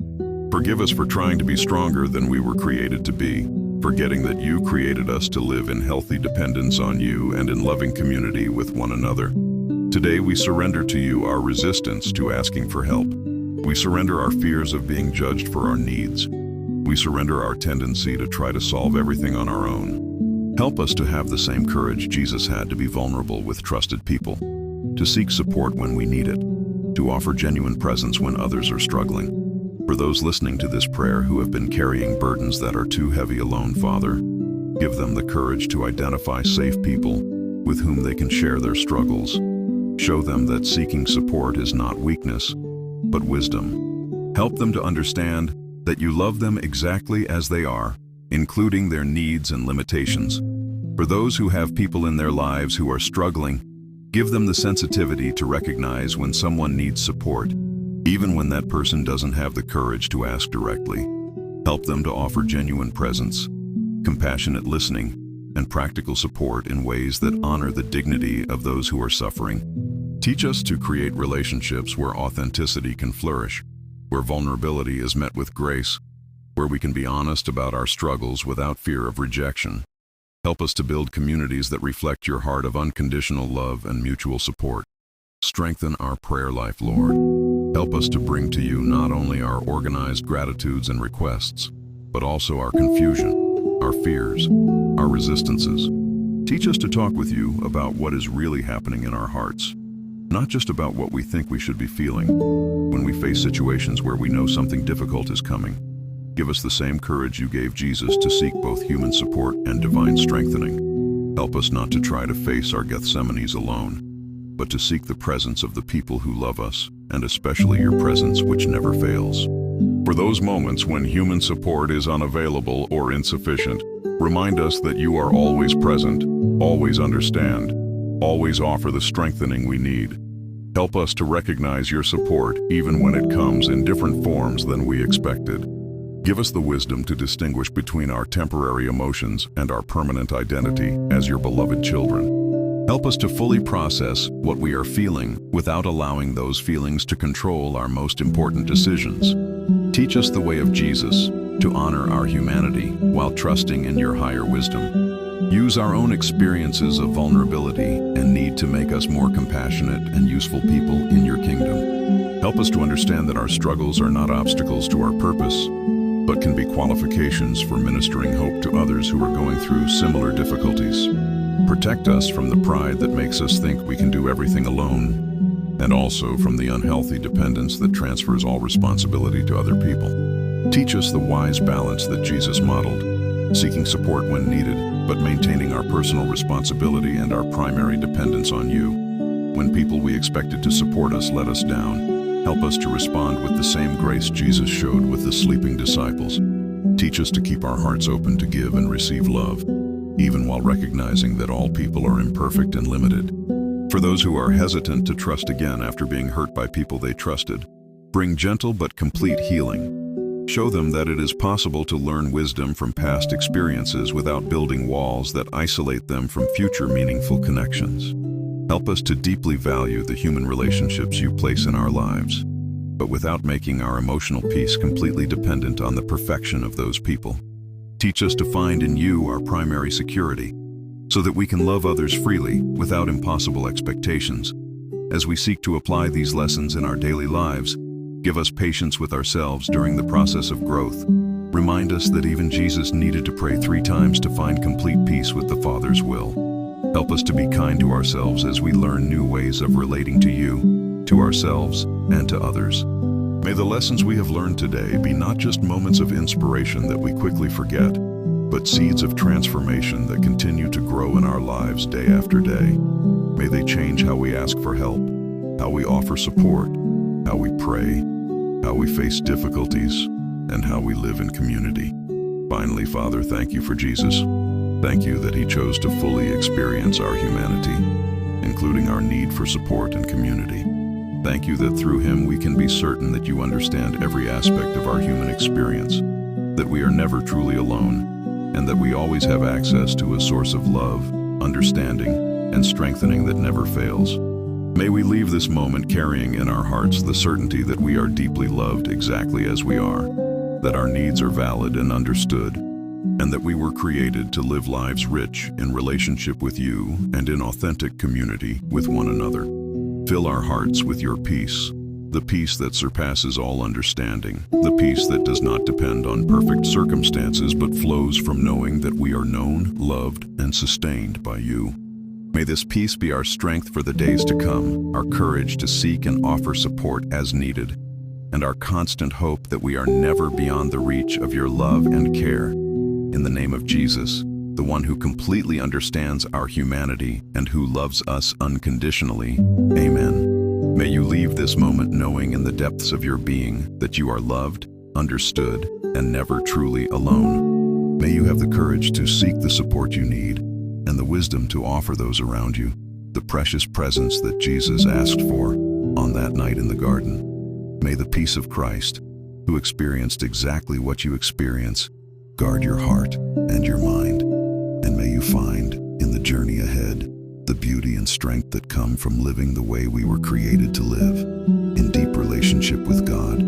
Forgive us for trying to be stronger than we were created to be, forgetting that you created us to live in healthy dependence on you and in loving community with one another. Today we surrender to you our resistance to asking for help. We surrender our fears of being judged for our needs. We surrender our tendency to try to solve everything on our own. Help us to have the same courage Jesus had to be vulnerable with trusted people, to seek support when we need it, to offer genuine presence when others are struggling. For those listening to this prayer who have been carrying burdens that are too heavy alone, Father, give them the courage to identify safe people with whom they can share their struggles. Show them that seeking support is not weakness, but wisdom. Help them to understand that you love them exactly as they are, including their needs and limitations. For those who have people in their lives who are struggling, give them the sensitivity to recognize when someone needs support, even when that person doesn't have the courage to ask directly. Help them to offer genuine presence, compassionate listening, and practical support in ways that honor the dignity of those who are suffering. Teach us to create relationships where authenticity can flourish, where vulnerability is met with grace, where we can be honest about our struggles without fear of rejection. Help us to build communities that reflect your heart of unconditional love and mutual support. Strengthen our prayer life, Lord. Help us to bring to you not only our organized gratitudes and requests, but also our confusion, our fears, our resistances. Teach us to talk with you about what is really happening in our hearts, not just about what we think we should be feeling. When we face situations where we know something difficult is coming, give us the same courage you gave Jesus to seek both human support and divine strengthening. Help us not to try to face our Gethsemanes alone, but to seek the presence of the people who love us, and especially your presence which never fails. For those moments when human support is unavailable or insufficient, remind us that you are always present, always understand, always offer the strengthening we need. Help us to recognize your support even when it comes in different forms than we expected. Give us the wisdom to distinguish between our temporary emotions and our permanent identity as your beloved children. Help us to fully process what we are feeling without allowing those feelings to control our most important decisions. Teach us the way of Jesus, to honor our humanity while trusting in your higher wisdom. Use our own experiences of vulnerability and need to make us more compassionate and useful people in your kingdom. Help us to understand that our struggles are not obstacles to our purpose, but can be qualifications for ministering hope to others who are going through similar difficulties. Protect us from the pride that makes us think we can do everything alone, and also from the unhealthy dependence that transfers all responsibility to other people. Teach us the wise balance that Jesus modeled, seeking support when needed, but maintaining our personal responsibility and our primary dependence on you. When people we expected to support us let us down, help us to respond with the same grace Jesus showed with the sleeping disciples. Teach us to keep our hearts open to give and receive love, even while recognizing that all people are imperfect and limited. For those who are hesitant to trust again after being hurt by people they trusted, bring gentle but complete healing. Show them that it is possible to learn wisdom from past experiences without building walls that isolate them from future meaningful connections. Help us to deeply value the human relationships you place in our lives, but without making our emotional peace completely dependent on the perfection of those people. Teach us to find in you our primary security, so that we can love others freely without impossible expectations. As we seek to apply these lessons in our daily lives, give us patience with ourselves during the process of growth. Remind us that even Jesus needed to pray 3 times to find complete peace with the Father's will. Help us to be kind to ourselves as we learn new ways of relating to you, to ourselves, and to others. May the lessons we have learned today be not just moments of inspiration that we quickly forget, but seeds of transformation that continue to grow in our lives day after day. May they change how we ask for help, how we offer support, how we pray, how we face difficulties, and how we live in community. Finally, Father, thank you for Jesus. Thank you that he chose to fully experience our humanity, including our need for support and community. Thank you that through him we can be certain that you understand every aspect of our human experience, that we are never truly alone, and that we always have access to a source of love, understanding, and strengthening that never fails. May we leave this moment carrying in our hearts the certainty that we are deeply loved exactly as we are, that our needs are valid and understood, and that we were created to live lives rich in relationship with you and in authentic community with one another. Fill our hearts with your peace, the peace that surpasses all understanding, the peace that does not depend on perfect circumstances but flows from knowing that we are known, loved, and sustained by you. May this peace be our strength for the days to come, our courage to seek and offer support as needed, and our constant hope that we are never beyond the reach of your love and care. In the name of Jesus, the one who completely understands our humanity and who loves us unconditionally, amen. May you leave this moment knowing in the depths of your being that you are loved, understood, and never truly alone. May you have the courage to seek the support you need and the wisdom to offer those around you the precious presence that Jesus asked for on that night in the garden. May the peace of Christ, who experienced exactly what you experience, guard your heart and your mind, and may you find, in the journey ahead, the beauty and strength that come from living the way we were created to live, in deep relationship with God